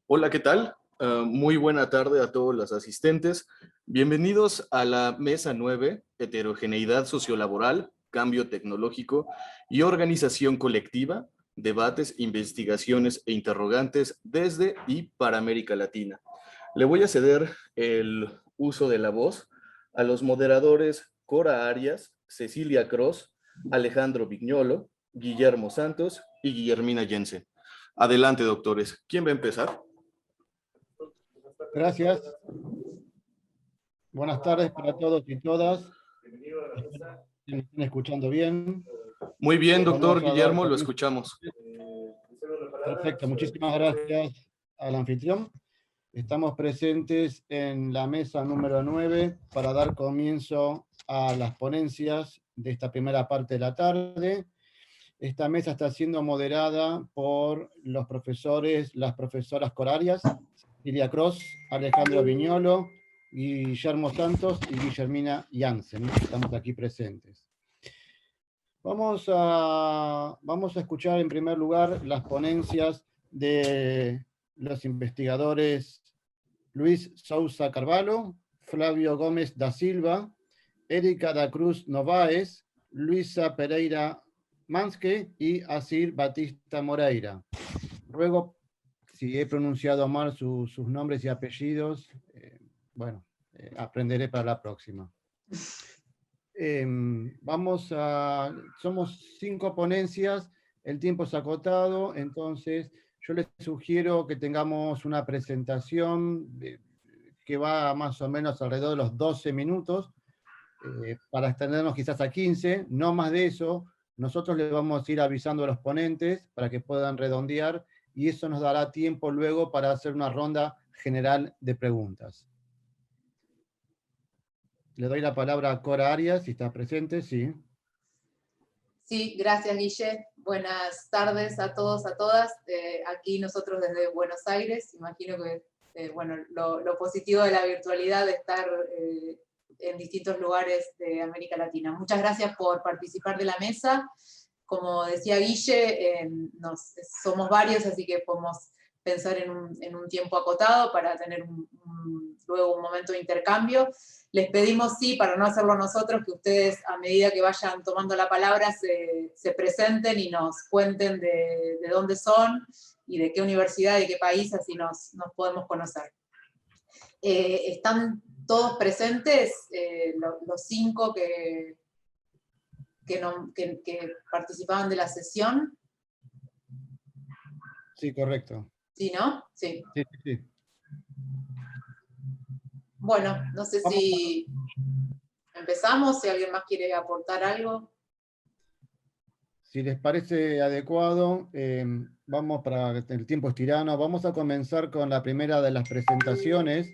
Hola, ¿qué tal? Muy buena tarde a todos los asistentes. Bienvenidos a la Mesa 9, Heterogeneidad Sociolaboral, Cambio Tecnológico y Organización Colectiva, Debates, Investigaciones e Interrogantes desde y para América Latina. Le voy a ceder el uso de la voz a los moderadores Cora Arias, Cecilia Cross, Alejandro Vignolo, Guillermo Santos y Guillermina Jensen. Adelante, doctores. ¿Quién va a empezar? Gracias. Buenas tardes para todos y todas. ¿Me están escuchando bien? Muy bien, doctor Guillermo, lo comienzo. escuchamos. Perfecto, muchísimas gracias al anfitrión. Estamos presentes en la mesa número 9 para dar comienzo a las ponencias de esta primera parte de la tarde. Esta mesa está siendo moderada por los profesores, las profesoras Corarias, Cecilia Cross, Alejandro Viñolo, Guillermo Santos y Guillermina Jansen. Estamos aquí presentes. Vamos a escuchar en primer lugar las ponencias de los investigadores Luis Sousa Carvalho, Flavio Gómez da Silva, Erika da Cruz Novaes, Luisa Pereira Manske y Asir Batista Moreira. Ruego, si he pronunciado mal sus nombres y apellidos, aprenderé para la próxima. Somos 5 ponencias, el tiempo es acotado, entonces yo les sugiero que tengamos una presentación que va más o menos alrededor de los 12 minutos, para extendernos quizás a 15, no más de eso. Nosotros les vamos a ir avisando a los ponentes para que puedan redondear, y eso nos dará tiempo luego para hacer una ronda general de preguntas. Le doy la palabra a Cora Arias, si está presente, sí. Sí, gracias, Guille. Buenas tardes a todos, a todas. Aquí nosotros desde Buenos Aires. Imagino que lo positivo de la virtualidad de estar en distintos lugares de América Latina. Muchas gracias por participar de la mesa. Como decía Guille, somos varios, así que podemos pensar en un tiempo acotado para tener luego un momento de intercambio. Les pedimos, sí, para no hacerlo nosotros, que ustedes, a medida que vayan tomando la palabra, se presenten y nos cuenten de dónde son y de qué universidad, de qué país, así nos podemos conocer. ¿Están todos presentes, los 5 que participaban de la sesión? Sí, correcto. ¿Sí, no? Sí. Sí. Bueno, no sé si empezamos, si alguien más quiere aportar algo. Si les parece adecuado, vamos, para el tiempo es tirano, vamos a comenzar con la primera de las presentaciones.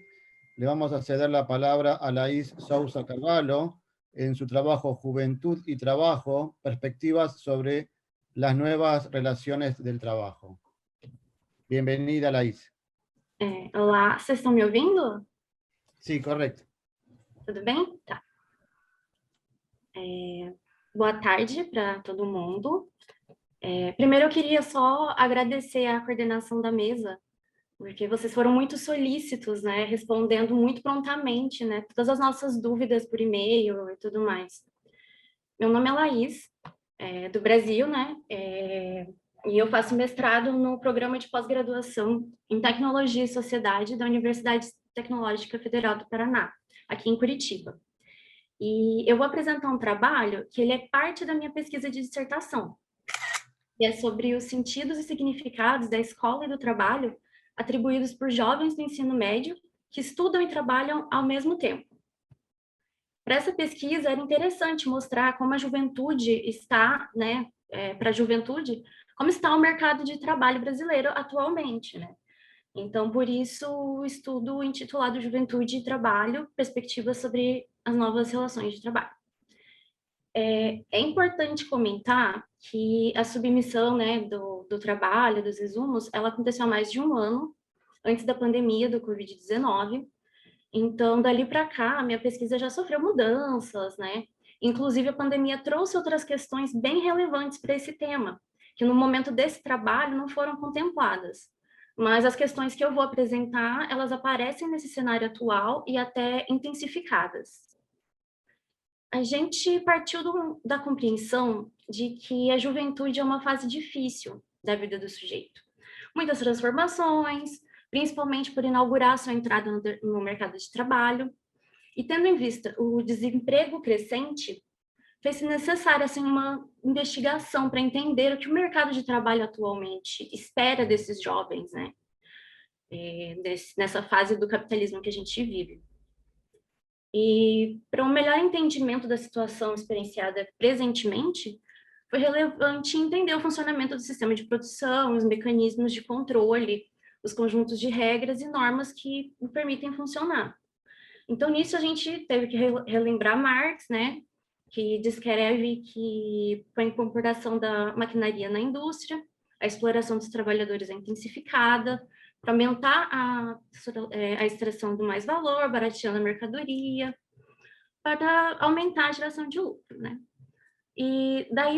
Le vamos a ceder la palabra a Laís Sousa Carvalho en su trabajo Juventud y Trabajo, perspectivas sobre las nuevas relaciones del trabajo. Bienvenida, Laís. Olá, vocês estão me ouvindo? Sí, correcto. Tudo bem? Tá. Boa tarde para todo mundo. Primeiro eu queria só agradecer a coordenação da mesa, porque vocês foram muito solícitos, né, respondendo muito prontamente, né, todas as nossas dúvidas por e-mail e tudo mais. Meu nome é Laís, do Brasil, né, e eu faço mestrado no programa de pós-graduação em Tecnologia e Sociedade da Universidade Tecnológica Federal do Paraná, aqui em Curitiba. E eu vou apresentar um trabalho que ele é parte da minha pesquisa de dissertação, que é sobre os sentidos e significados da escola e do trabalho atribuídos por jovens do ensino médio que estudam e trabalham ao mesmo tempo. Para essa pesquisa, era interessante mostrar como a juventude está, né, para a juventude, como está o mercado de trabalho brasileiro atualmente, né? Então, por isso, o estudo intitulado Juventude e Trabalho, Perspectivas sobre as Novas Relações de Trabalho. É importante comentar que a submissão, né, do trabalho, dos resumos, ela aconteceu há mais de um ano, antes da pandemia do Covid-19. Então, dali para cá, a minha pesquisa já sofreu mudanças, né? Inclusive, a pandemia trouxe outras questões bem relevantes para esse tema, que no momento desse trabalho não foram contempladas. Mas as questões que eu vou apresentar, elas aparecem nesse cenário atual e até intensificadas. A gente partiu da compreensão de que a juventude é uma fase difícil da vida do sujeito. Muitas transformações, principalmente por inaugurar sua entrada no mercado de trabalho, e tendo em vista o desemprego crescente, fez-se necessária assim, uma investigação para entender o que o mercado de trabalho atualmente espera desses jovens, né? Nessa fase do capitalismo que a gente vive. E para um melhor entendimento da situação experienciada presentemente, foi relevante entender o funcionamento do sistema de produção, os mecanismos de controle, os conjuntos de regras e normas que o permitem funcionar. Então, nisso, a gente teve que relembrar Marx, né, que descreve que com a incorporação da maquinaria na indústria, a exploração dos trabalhadores é intensificada, para aumentar a extração do mais valor, barateando a mercadoria, para aumentar a geração de lucro, né? E daí,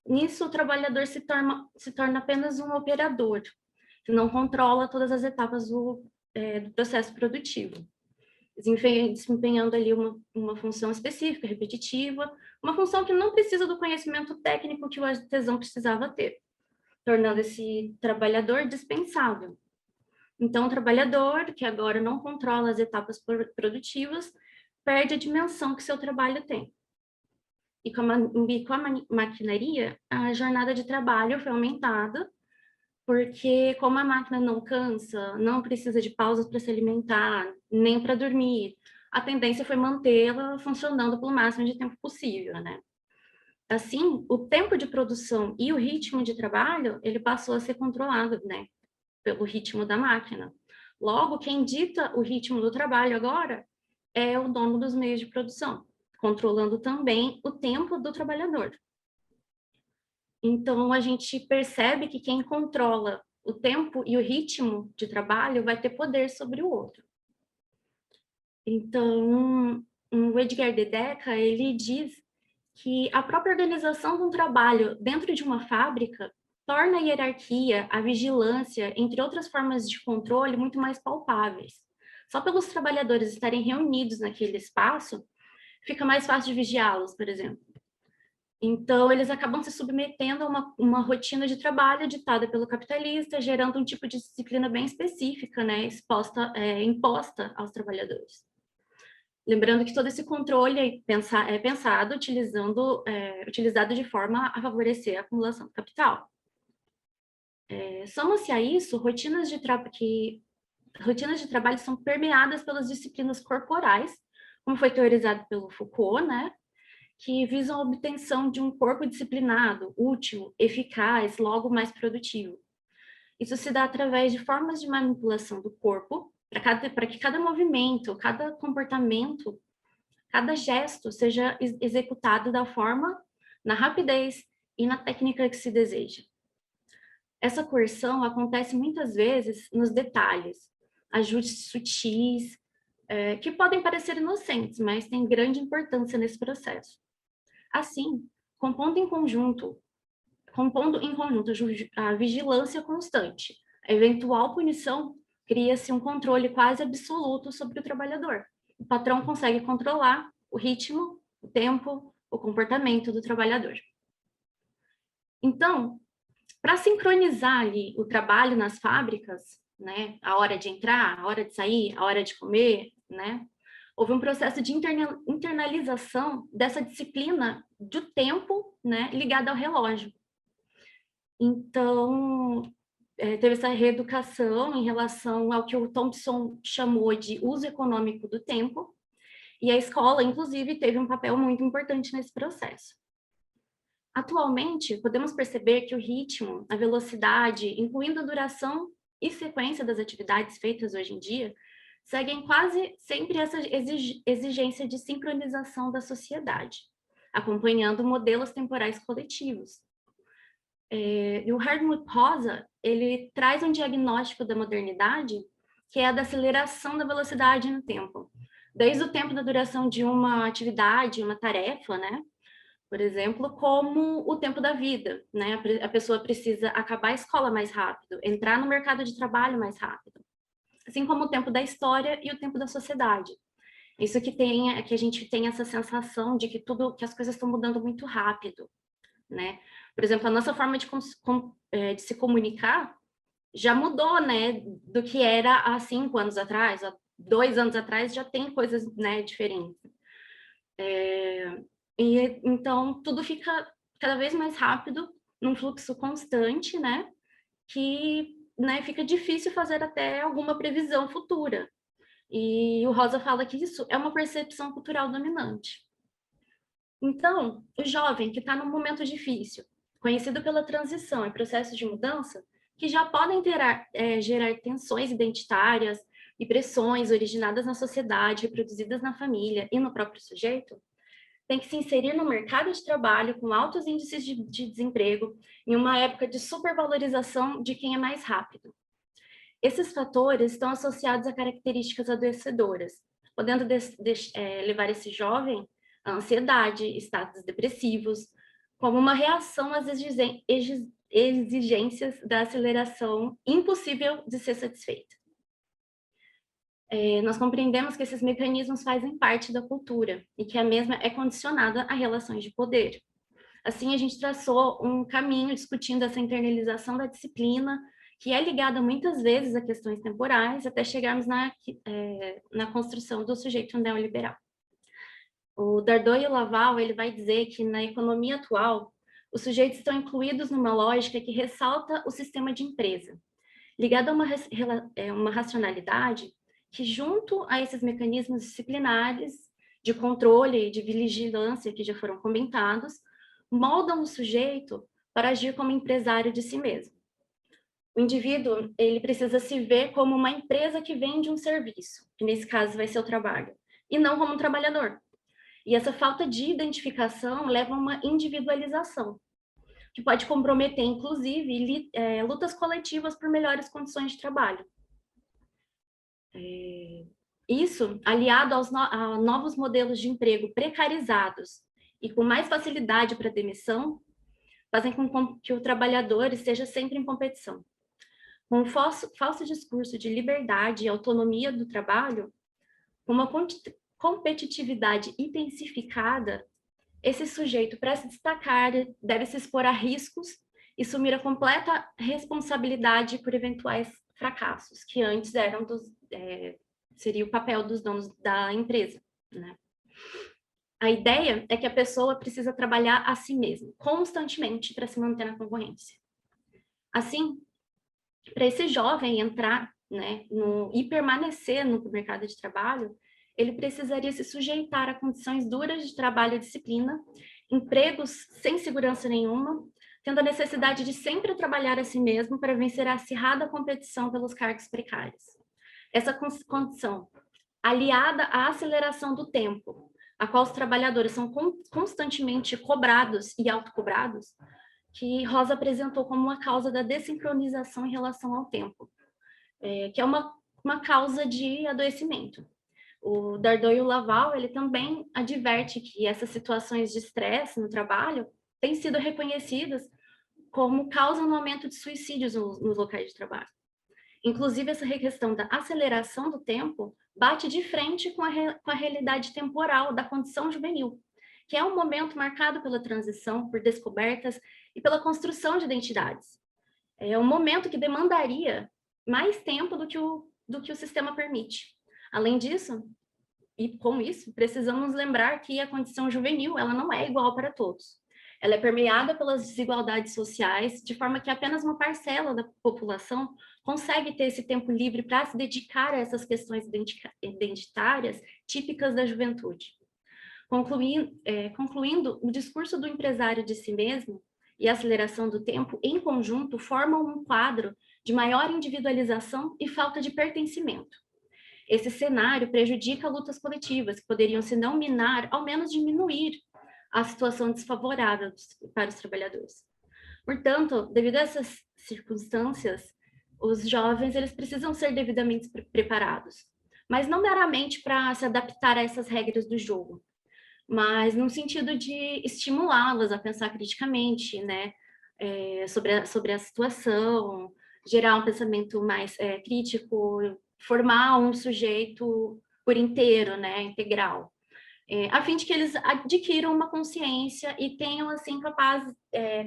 nisso, o trabalhador se torna apenas um operador, que não controla todas as etapas do processo produtivo, desempenhando ali uma função específica, repetitiva, uma função que não precisa do conhecimento técnico que o artesão precisava ter, tornando esse trabalhador dispensável. Então, o trabalhador, que agora não controla as etapas produtivas, perde a dimensão que seu trabalho tem. E com a maquinaria, a jornada de trabalho foi aumentada, porque como a máquina não cansa, não precisa de pausas para se alimentar, nem para dormir, a tendência foi mantê-la funcionando pelo máximo de tempo possível, né? Assim, o tempo de produção e o ritmo de trabalho, ele passou a ser controlado, né, pelo ritmo da máquina. Logo, quem dita o ritmo do trabalho agora é o dono dos meios de produção, controlando também o tempo do trabalhador. Então, a gente percebe que quem controla o tempo e o ritmo de trabalho vai ter poder sobre o outro. Então, o Edgar Dedeca, ele diz que a própria organização de um trabalho dentro de uma fábrica torna a hierarquia, a vigilância, entre outras formas de controle, muito mais palpáveis. Só pelos trabalhadores estarem reunidos naquele espaço, fica mais fácil de vigiá-los, por exemplo. Então, eles acabam se submetendo a uma rotina de trabalho ditada pelo capitalista, gerando um tipo de disciplina bem específica, né, imposta aos trabalhadores. Lembrando que todo esse controle é pensado utilizado de forma a favorecer a acumulação do capital. Soma-se a isso rotinas de trabalho são permeadas pelas disciplinas corporais, como foi teorizado pelo Foucault, né, que visam a obtenção de um corpo disciplinado, útil, eficaz, logo mais produtivo. Isso se dá através de formas de manipulação do corpo, para que cada movimento, cada comportamento, cada gesto seja executado da forma, na rapidez e na técnica que se deseja. Essa coerção acontece muitas vezes nos detalhes, ajustes sutis, que podem parecer inocentes, mas têm grande importância nesse processo. Assim, compondo em conjunto a vigilância constante, a eventual punição, cria-se um controle quase absoluto sobre o trabalhador. O patrão consegue controlar o ritmo, o tempo, o comportamento do trabalhador. Então, para sincronizar ali o trabalho nas fábricas, né, a hora de entrar, a hora de sair, a hora de comer, né, houve um processo de internalização dessa disciplina do tempo, né, ligada ao relógio. Então, teve essa reeducação em relação ao que o Thompson chamou de uso econômico do tempo, e a escola, inclusive, teve um papel muito importante nesse processo. Atualmente, podemos perceber que o ritmo, a velocidade, incluindo a duração e sequência das atividades feitas hoje em dia, seguem quase sempre essa exigência de sincronização da sociedade, acompanhando modelos temporais coletivos. E o Hartmut Rosa, ele traz um diagnóstico da modernidade, que é a da aceleração da velocidade no tempo. Desde o tempo da duração de uma atividade, uma tarefa, né? por exemplo, como o tempo da vida, né? A pessoa precisa acabar a escola mais rápido, entrar no mercado de trabalho mais rápido, assim como o tempo da história e o tempo da sociedade. Isso que a gente tem essa sensação de que as coisas estão mudando muito rápido, né? Por exemplo, a nossa forma de se comunicar já mudou, né, do que era há 5 anos atrás, há 2 anos atrás, já tem coisas, né, diferentes. E então tudo fica cada vez mais rápido, num fluxo constante, né, que, né, fica difícil fazer até alguma previsão futura. E o Rosa fala que isso é uma percepção cultural dominante. Então, o jovem que está num momento difícil, conhecido pela transição e processos de mudança, que já podem gerar tensões identitárias e pressões originadas na sociedade, reproduzidas na família e no próprio sujeito, tem que se inserir no mercado de trabalho com altos índices de desemprego, em uma época de supervalorização de quem é mais rápido. Esses fatores estão associados a características adoecedoras, podendo levar esse jovem à ansiedade, estados depressivos, como uma reação às exigências da aceleração impossível de ser satisfeita. Nós compreendemos que esses mecanismos fazem parte da cultura e que a mesma é condicionada a relações de poder. Assim, a gente traçou um caminho discutindo essa internalização da disciplina, que é ligada muitas vezes a questões temporais, até chegarmos na construção do sujeito neoliberal. O Dardot e o Laval, ele vai dizer que na economia atual, os sujeitos estão incluídos numa lógica que ressalta o sistema de empresa, ligado a uma racionalidade que, junto a esses mecanismos disciplinares de controle e de vigilância que já foram comentados, moldam o sujeito para agir como empresário de si mesmo. O indivíduo, ele precisa se ver como uma empresa que vende um serviço, que nesse caso vai ser o trabalho, e não como um trabalhador. E essa falta de identificação leva a uma individualização, que pode comprometer, inclusive, lutas coletivas por melhores condições de trabalho. Isso, aliado a novos modelos de emprego precarizados e com mais facilidade para demissão, fazem com que o trabalhador esteja sempre em competição. Com o falso discurso de liberdade e autonomia do trabalho, com uma competitividade intensificada, esse sujeito, para se destacar, deve se expor a riscos e assumir a completa responsabilidade por eventuais fracassos, que antes seria o papel dos donos da empresa, né? A ideia é que a pessoa precisa trabalhar a si mesma, constantemente, para se manter na concorrência. Assim, para esse jovem entrar, né, e permanecer no mercado de trabalho, ele precisaria se sujeitar a condições duras de trabalho e disciplina, empregos sem segurança nenhuma, tendo a necessidade de sempre trabalhar a si mesmo para vencer a acirrada competição pelos cargos precários. Essa condição, aliada à aceleração do tempo, a qual os trabalhadores são constantemente cobrados e autocobrados, que Rosa apresentou como uma causa da dessincronização em relação ao tempo, que é uma causa de adoecimento. O Dardot e o Laval, ele também adverte que essas situações de estresse no trabalho têm sido reconhecidas como causa no aumento de suicídios nos locais de trabalho. Inclusive, essa questão da aceleração do tempo bate de frente com a realidade temporal da condição juvenil, que é um momento marcado pela transição, por descobertas e pela construção de identidades. É um momento que demandaria mais tempo do que o sistema permite. Além disso, e com isso, precisamos lembrar que a condição juvenil ela não é igual para todos. Ela é permeada pelas desigualdades sociais, de forma que apenas uma parcela da população consegue ter esse tempo livre para se dedicar a essas questões identitárias típicas da juventude. Concluindo, o discurso do empresário de si mesmo e a aceleração do tempo, em conjunto, formam um quadro de maior individualização e falta de pertencimento. Esse cenário prejudica lutas coletivas, que poderiam, se não minar, ao menos diminuir a situação desfavorável para os trabalhadores. Portanto, devido a essas circunstâncias, os jovens eles precisam ser devidamente preparados, mas não meramente para se adaptar a essas regras do jogo, mas no sentido de estimulá-las a pensar criticamente, né, sobre a situação, gerar um pensamento mais crítico, formar um sujeito por inteiro, né, integral, a fim de que eles adquiram uma consciência e tenham, assim,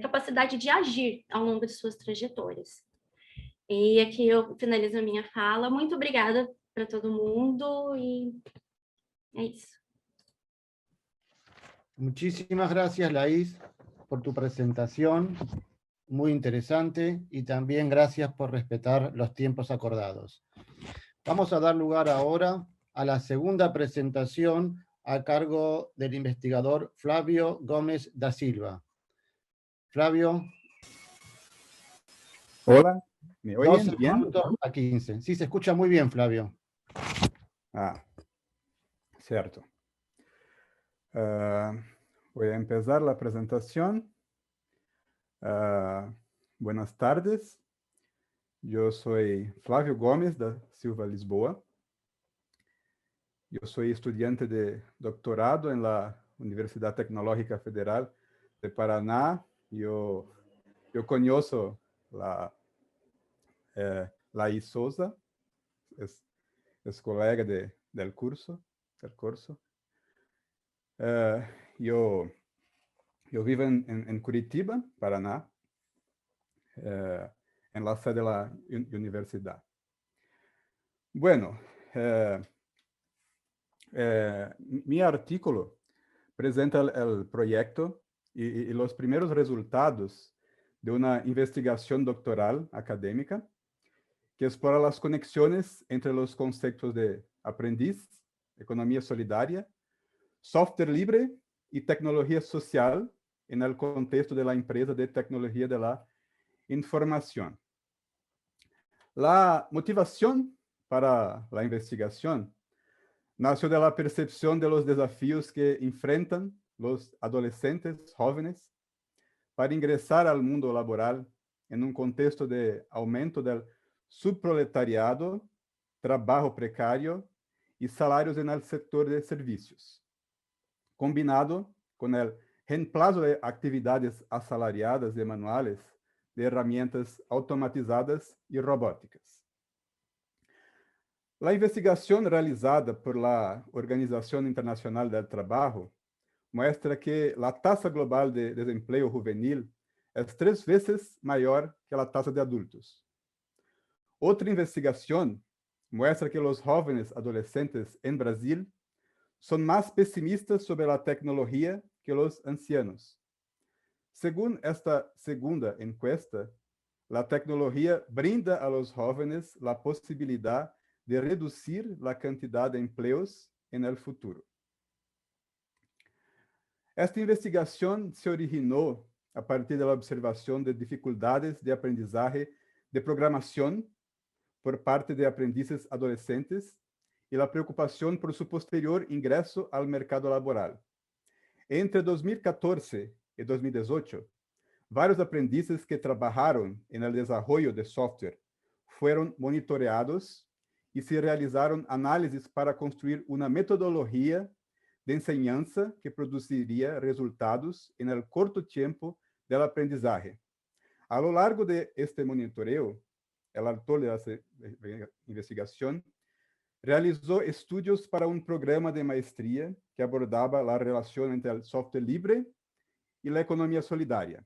capacidade de agir ao longo de suas trajetórias. E aqui eu finalizo a minha fala. Muito obrigada para todo mundo e é isso. Muchísimas gracias, Laís, por tu presentación, muy interesante, y también gracias por respetar los tiempos acordados. Vamos a dar lugar ahora a la segunda presentación a cargo del investigador Flavio Gómez da Silva. Flavio. Hola, ¿me oyen 12 bien? minutos a 15. Sí, se escucha muy bien, Flavio. Ah, cierto. Voy a empezar la presentación. Buenas tardes. Yo soy Flavio Gómez da Silva Lisboa. Yo soy estudiante de doctorado en la Universidad Tecnológica Federal de Paraná. Yo conozco la Laís Souza, es colega del curso. Yo vivo en Curitiba, Paraná, en la sede de la universidad. Bueno, mi artículo presenta el proyecto y los primeros resultados de una investigación doctoral académica que explora las conexiones entre los conceptos de aprendiz, economía solidaria, software libre y tecnología social en el contexto de la empresa de tecnología de la información. La motivación para la investigación nació de la percepción de los desafíos que enfrentan los adolescentes jóvenes para ingresar al mundo laboral en un contexto de aumento del subproletariado, trabajo precario y salarios en el sector de servicios, combinado con el reemplazo de actividades asalariadas y manuales de herramientas automatizadas y robóticas. La investigación realizada por la Organización Internacional del Trabajo muestra que la tasa global de desempleo juvenil es 3 veces mayor que la tasa de adultos. Otra investigación muestra que los jóvenes adolescentes en Brasil son más pesimistas sobre la tecnología que los ancianos. Según esta segunda encuesta, la tecnología brinda a los jóvenes la posibilidad de reducir la cantidad de empleos en el futuro. Esta investigación se originó a partir de la observación de dificultades de aprendizaje de programación por parte de aprendices adolescentes y la preocupación por su posterior ingreso al mercado laboral. Entre 2014 y 2018, varios aprendices que trabajaron en el desarrollo de software fueron monitoreados y se realizaron análisis para construir una metodología de enseñanza que produciría resultados en el corto tiempo del aprendizaje. A lo largo de este monitoreo, el autor de la investigación realizó estudios para un programa de maestría que abordaba la relación entre el software libre y la economía solidaria.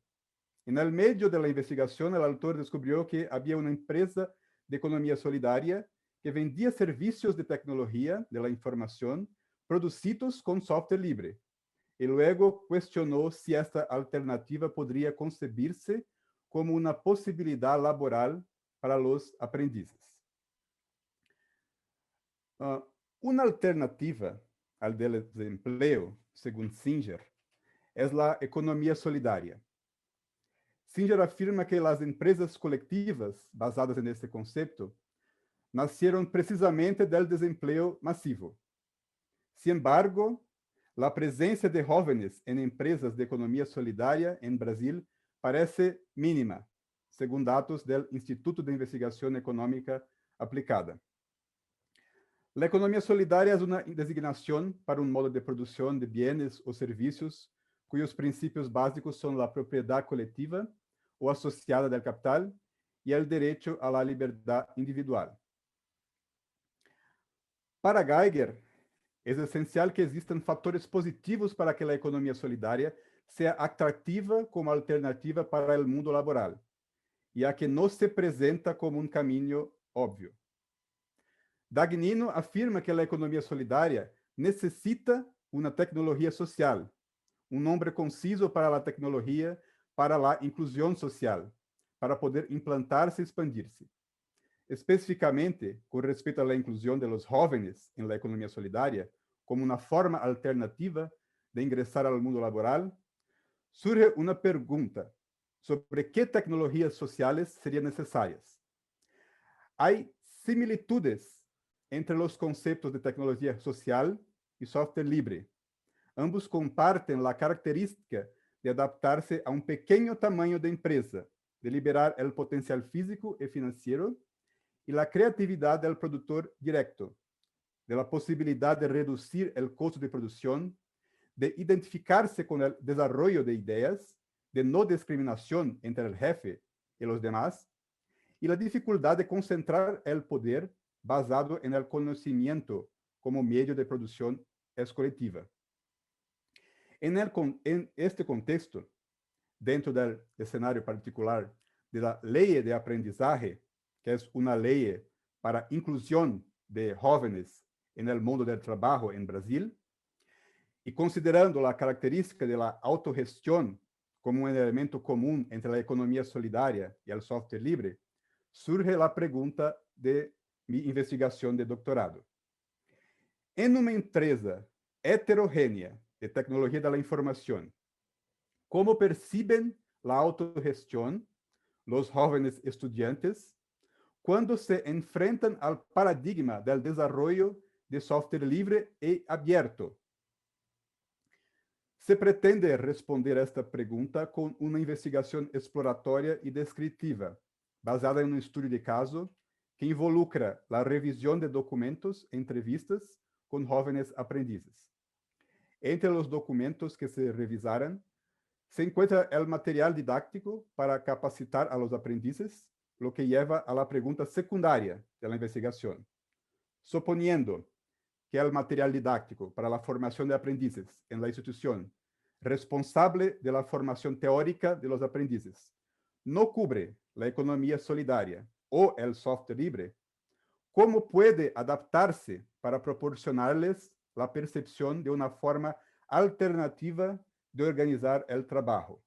En el medio de la investigación, el autor descubrió que había una empresa de economía solidaria que vendía servicios de tecnología de la información producidos con software libre, y luego cuestionó si esta alternativa podría concebirse como una posibilidad laboral para los aprendices. Una alternativa al desempleo, según Singer, es la economía solidaria. Singer afirma que las empresas colectivas basadas en este concepto nacieron precisamente del desempleo masivo. Sin embargo, la presencia de jóvenes en empresas de economía solidaria en Brasil parece mínima, según datos del Instituto de Investigación Económica Aplicada. La economía solidaria es una designación para un modo de producción de bienes o servicios cuyos principios básicos son la propiedad colectiva o asociada del capital y el derecho a la libertad individual. Para Geiger, es esencial que existan factores positivos para que la economía solidaria sea atractiva como alternativa para el mundo laboral, ya que no se presenta como un camino obvio. Dagnino afirma que a economia solidária necessita uma tecnologia social, um nome conciso para a tecnologia, para a inclusão social, para poder implantar-se e expandir-se. Especificamente, com respeito à inclusão de los jóvenes em la economia solidária, como uma forma alternativa de ingressar ao mundo laboral, surge uma pergunta sobre que tecnologias sociais seriam necessárias. Há similitudes entre los conceptos de tecnología social y software libre. Ambos comparten la característica de adaptarse a un pequeño tamaño de empresa, de liberar el potencial físico y financiero y la creatividad del productor directo, de la posibilidad de reducir el costo de producción, de identificarse con el desarrollo de ideas, de no discriminación entre el jefe y los demás, y la dificultad de concentrar el poder basado en el conocimiento como medio de producción es colectiva. En este contexto, dentro del escenario particular de la ley de aprendizaje, que es una ley para inclusión de jóvenes en el mundo del trabajo en Brasil, y considerando la característica de la autogestión como un elemento común entre la economía solidaria y el software libre, surge la pregunta de mi investigación de doctorado. En una empresa heterogénea de tecnología de la información, ¿cómo perciben la autogestión los jóvenes estudiantes cuando se enfrentan al paradigma del desarrollo de software libre y abierto? Se pretende responder a esta pregunta con una investigación exploratoria y descriptiva, basada en un estudio de caso que involucra la revisión de documentos e entrevistas con jóvenes aprendices. Entre los documentos que se revisaran, se encuentra el material didáctico para capacitar a los aprendices, lo que lleva a la pregunta secundaria de la investigación. Suponiendo que el material didáctico para la formación de aprendices en la institución responsable de la formación teórica de los aprendices no cubre la economía solidaria o el software libre, ¿cómo puede adaptarse para proporcionarles la percepción de una forma alternativa de organizar el trabajo?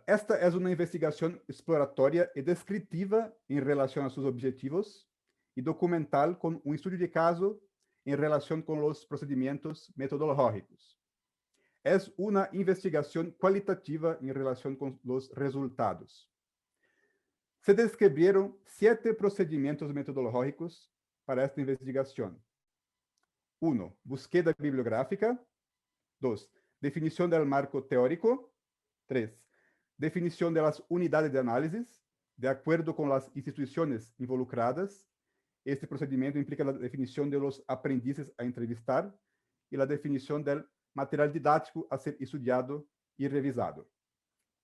Esta es una investigación exploratoria y descriptiva en relación a sus objetivos y documental con un estudio de caso en relación con los procedimientos metodológicos. Es una investigación cualitativa en relación con los resultados. Se describieron 7 procedimientos metodológicos para esta investigación. 1. Búsqueda bibliográfica. 2. Definición del marco teórico. 3. Definición de las unidades de análisis, de acuerdo con las instituciones involucradas. Este procedimiento implica la definición de los aprendices a entrevistar y la definición del material didáctico a ser estudiado y revisado.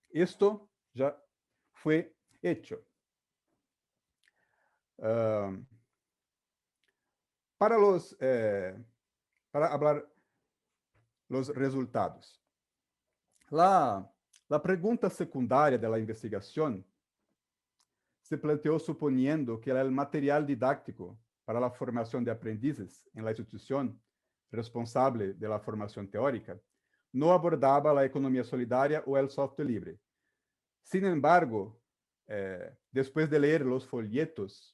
Esto ya fue hecho. Para hablar los resultados. La pregunta secundaria de la investigación se planteó suponiendo que el material didáctico para la formación de aprendices en la institución responsable de la formación teórica no abordaba la economía solidaria o el software libre. Sin embargo, después de leer los folletos,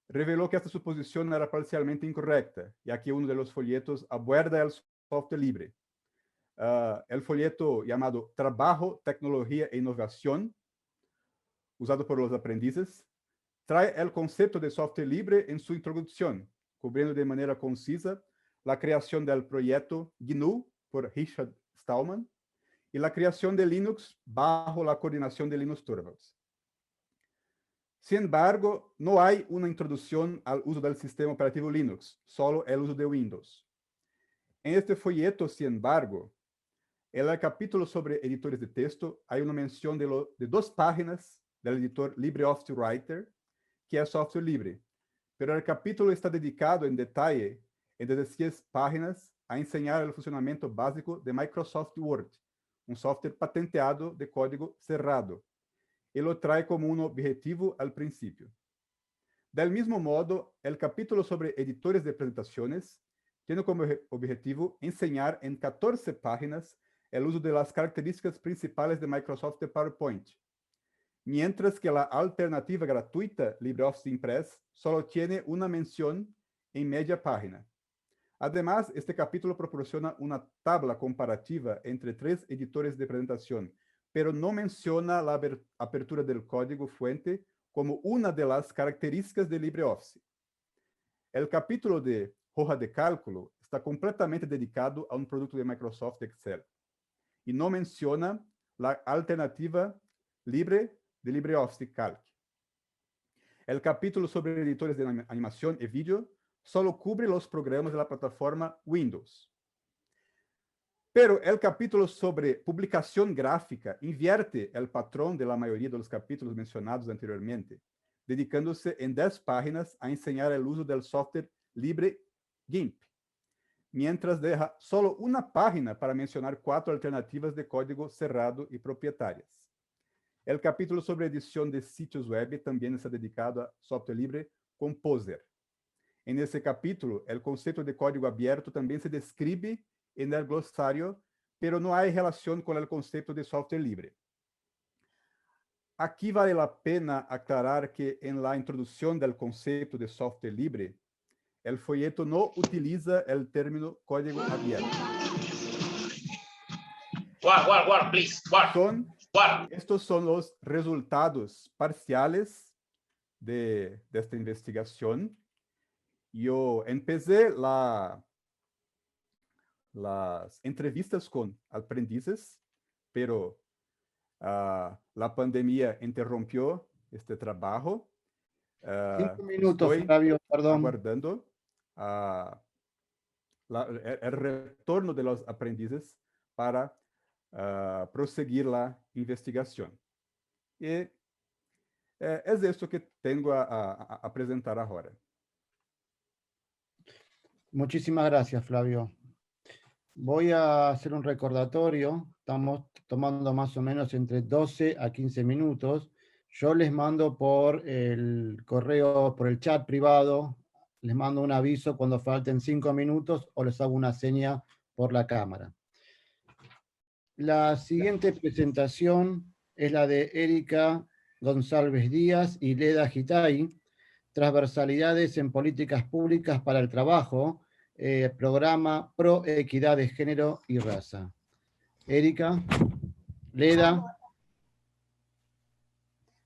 reveló que esta suposición era parcialmente incorrecta, ya que uno de los folletos aborda el software libre. El folleto llamado Trabajo, Tecnología e Innovación, usado por los aprendices, trae el concepto de software libre en su introducción, cubriendo de manera concisa la creación del proyecto GNU por Richard Stallman y la creación de Linux bajo la coordinación de Linus Torvalds. Sin embargo, no hay una introducción al uso del sistema operativo Linux, solo el uso de Windows. En este folleto, sin embargo, en el capítulo sobre editores de texto, hay una mención de 2 páginas del editor LibreOffice Writer, que es software libre, pero el capítulo está dedicado en detalle, en 16 páginas, a enseñar el funcionamiento básico de Microsoft Word, un software patenteado de código cerrado, y lo trae como un objetivo al principio. Del mismo modo, el capítulo sobre editores de presentaciones tiene como objetivo enseñar en 14 páginas el uso de las características principales de Microsoft de PowerPoint, mientras que la alternativa gratuita LibreOffice Impress solo tiene una mención en media página. Además, este capítulo proporciona una tabla comparativa entre 3 editores de presentación, pero no menciona la apertura del código fuente como una de las características de LibreOffice. El capítulo de hoja de cálculo está completamente dedicado a un producto de Microsoft Excel y no menciona la alternativa libre de LibreOffice Calc. El capítulo sobre editores de animación y vídeo solo cubre los programas de la plataforma Windows. Pero el capítulo sobre publicación gráfica invierte el patrón de la mayoría de los capítulos mencionados anteriormente, dedicándose en 10 páginas a enseñar el uso del software libre GIMP, mientras deja solo una página para mencionar 4 alternativas de código cerrado y propietarias. El capítulo sobre edición de sitios web también está dedicado a software libre Composer. En ese capítulo, el concepto de código abierto también se describe en el glosario, pero no hay relación con el concepto de software libre. Aquí vale la pena aclarar que en la introducción del concepto de software libre, el folleto no utiliza el término código abierto. Guard, please. Guard. Estos son los resultados parciales de esta investigación. Yo empecé las entrevistas con aprendices, pero la pandemia interrumpió este trabajo. 5 minutos, estoy Flavio, perdón. aguardando el retorno de los aprendices para proseguir la investigación. Y es esto que tengo a presentar ahora. Muchísimas gracias, Flavio. Voy a hacer un recordatorio. Estamos tomando más o menos entre 12 a 15 minutos. Yo les mando por el correo, por el chat privado, les mando un aviso cuando falten 5 minutos o les hago una seña por la cámara. La siguiente presentación es la de Erika González Díaz y Leda Gitay, Transversalidades en Políticas Públicas para el Trabajo, programa Pro Equidad de Género y Raza. Erika, Leda.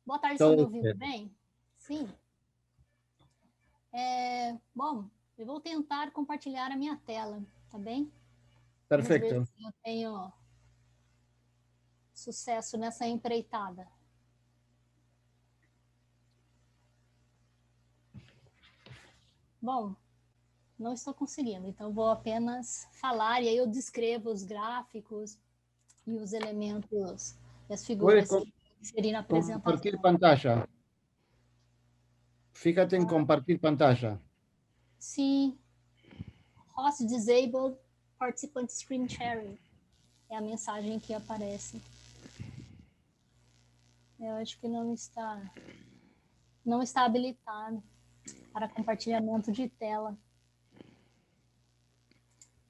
Boa tarde, estão me ouvindo bem? Sim. Bom, eu vou tentar compartilhar a minha tela, tá bem? Perfeito. Vamos ver se eu tenho sucesso nessa empreitada. Bom, não estou conseguindo, então vou apenas falar e aí eu descrevo os gráficos e os elementos e as figuras que inserir na apresentação. Compartir pantalla. Fíjate em compartir pantalla. Sim. Host disabled, participant screen sharing. É a mensagem que aparece. Eu acho que não está habilitado para compartilhamento de tela.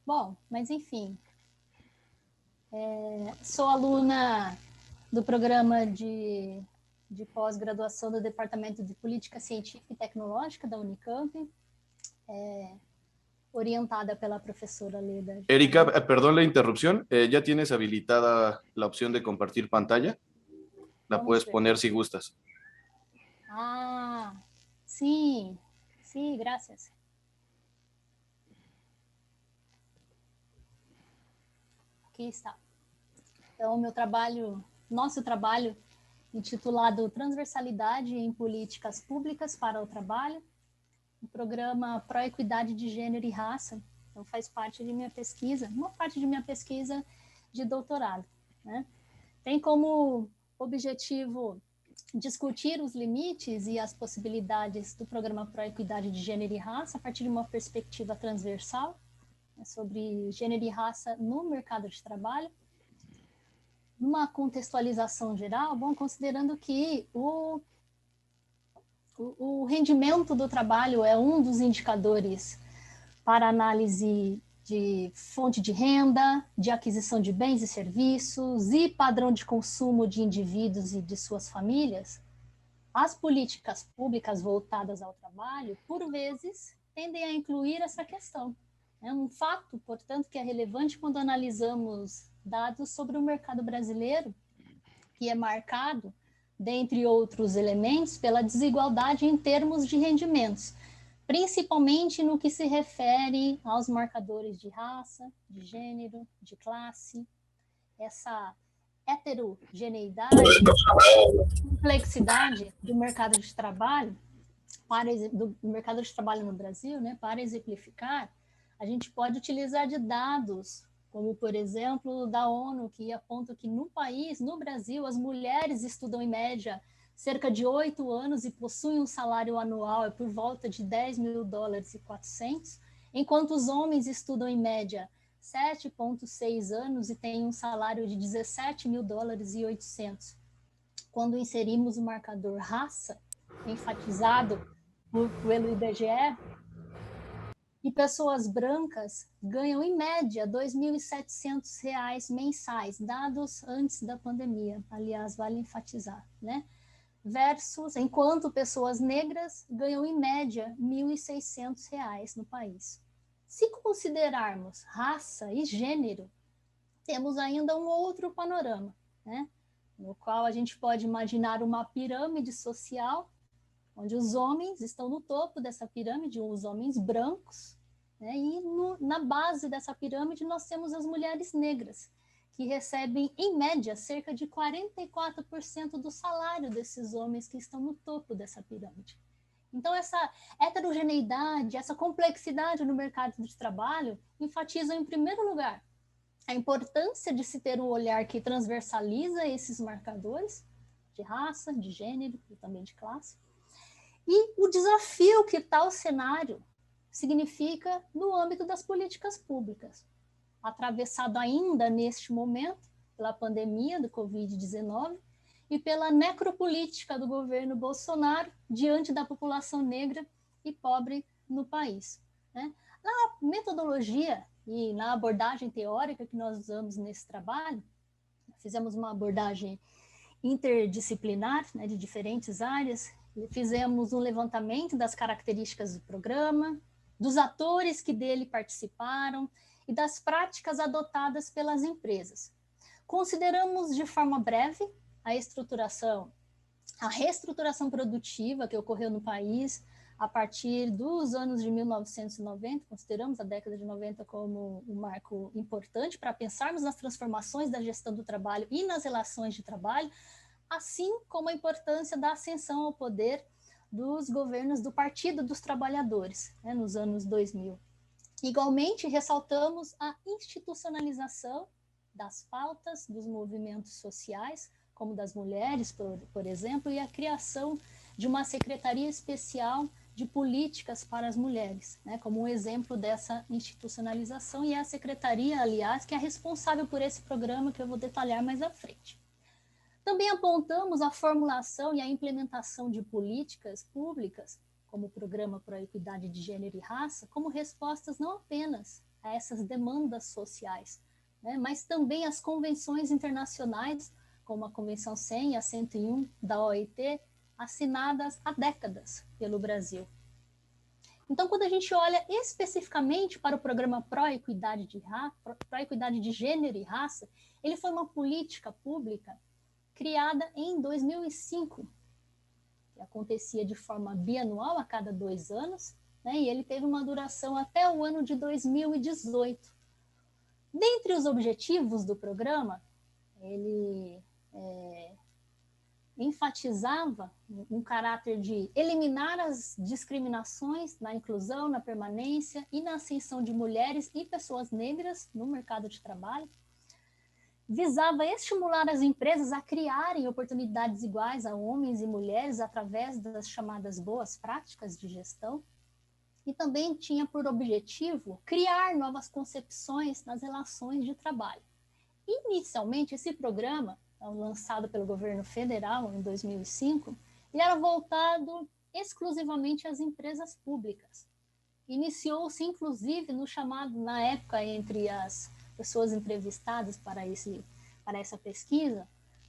Bom, mas enfim. Sou aluna do programa de pós-graduação do Departamento de Política Científica e Tecnológica da Unicamp, orientada pela profesora Leda. Erika, perdón la interrupción, ¿ya tienes habilitada la opción de compartir pantalla? La puedes poner si gustas. Ah, sim, graças. Aqui está. Então, nosso trabalho intitulado Transversalidade em Políticas Públicas para o Trabalho, o programa Pró-Equidade de Gênero e Raça. Então, faz parte de minha pesquisa, uma parte de minha pesquisa de doutorado, né? Tem como objetivo discutir os limites e as possibilidades do programa Pró-Equidade de Gênero e Raça a partir de uma perspectiva transversal, né, sobre gênero e raça no mercado de trabalho. Numa contextualização geral, bom, considerando que o rendimento do trabalho é um dos indicadores para análise de fonte de renda, de aquisição de bens e serviços e padrão de consumo de indivíduos e de suas famílias, as políticas públicas voltadas ao trabalho, por vezes, tendem a incluir essa questão. É um fato, portanto, que é relevante quando analisamos dados sobre o mercado brasileiro, que é marcado, dentre outros elementos, pela desigualdade em termos de rendimentos, principalmente no que se refere aos marcadores de raça, de gênero, de classe, essa heterogeneidade, complexidade do mercado de trabalho, do mercado de trabalho no Brasil, né, para exemplificar, a gente pode utilizar de dados, como, por exemplo, da ONU, que aponta que no país, no Brasil, as mulheres estudam em média cerca de 8 anos e possuem um salário anual por volta de $10.400, enquanto os homens estudam em média 7,6 anos e têm um salário de $17.800. Quando inserimos o marcador raça, enfatizado pelo IBGE, e pessoas brancas ganham, em média, R$ 2.700 mensais, dados antes da pandemia, aliás, vale enfatizar, né? Versus, enquanto pessoas negras ganham, em média, R$ 1.600 no país. Se considerarmos raça e gênero, temos ainda um outro panorama, né? No qual a gente pode imaginar uma pirâmide social, onde os homens estão no topo dessa pirâmide, os homens brancos, né? E na base dessa pirâmide nós temos as mulheres negras, que recebem, em média, cerca de 44% do salário desses homens que estão no topo dessa pirâmide. Então, essa heterogeneidade, essa complexidade no mercado de trabalho enfatizam, em primeiro lugar, a importância de se ter um olhar que transversaliza esses marcadores de raça, de gênero e também de classe, e o desafio que tal cenário significa no âmbito das políticas públicas, atravessado ainda neste momento pela pandemia do Covid-19 e pela necropolítica do governo Bolsonaro diante da população negra e pobre no país, né? Na metodologia e na abordagem teórica que nós usamos nesse trabalho, fizemos uma abordagem interdisciplinar, né, de diferentes áreas. Fizemos um levantamento das características do programa, dos atores que dele participaram e das práticas adotadas pelas empresas. Consideramos de forma breve a reestruturação produtiva que ocorreu no país a partir dos anos de 1990, consideramos a década de 90 como um marco importante para pensarmos nas transformações da gestão do trabalho e nas relações de trabalho, assim como a importância da ascensão ao poder dos governos do Partido dos Trabalhadores, né, nos anos 2000. Igualmente, ressaltamos a institucionalização das pautas dos movimentos sociais, como das mulheres, por exemplo, e a criação de uma secretaria especial de políticas para as mulheres, né, como um exemplo dessa institucionalização, e é a secretaria, aliás, que é responsável por esse programa que eu vou detalhar mais à frente. Também apontamos a formulação e a implementação de políticas públicas, como o Programa Pró-Equidade de Gênero e Raça, como respostas não apenas a essas demandas sociais, né, mas também às convenções internacionais, como a Convenção 100 e a 101 da OIT, assinadas há décadas pelo Brasil. Então, quando a gente olha especificamente para o Programa Pró-Equidade de Gênero e Raça, ele foi uma política pública criada em 2005, que acontecia de forma bianual a cada 2 anos, né, e ele teve uma duração até o ano de 2018. Dentre os objetivos do programa, ele enfatizava um caráter de eliminar as discriminações na inclusão, na permanência e na ascensão de mulheres e pessoas negras no mercado de trabalho. Visava estimular as empresas a criarem oportunidades iguais a homens e mulheres através das chamadas boas práticas de gestão. E também tinha por objetivo criar novas concepções nas relações de trabalho. Inicialmente, esse programa, lançado pelo governo federal em 2005, ele era voltado exclusivamente às empresas públicas. Iniciou-se, inclusive, no chamado, na época, entre as pessoas entrevistadas para essa pesquisa,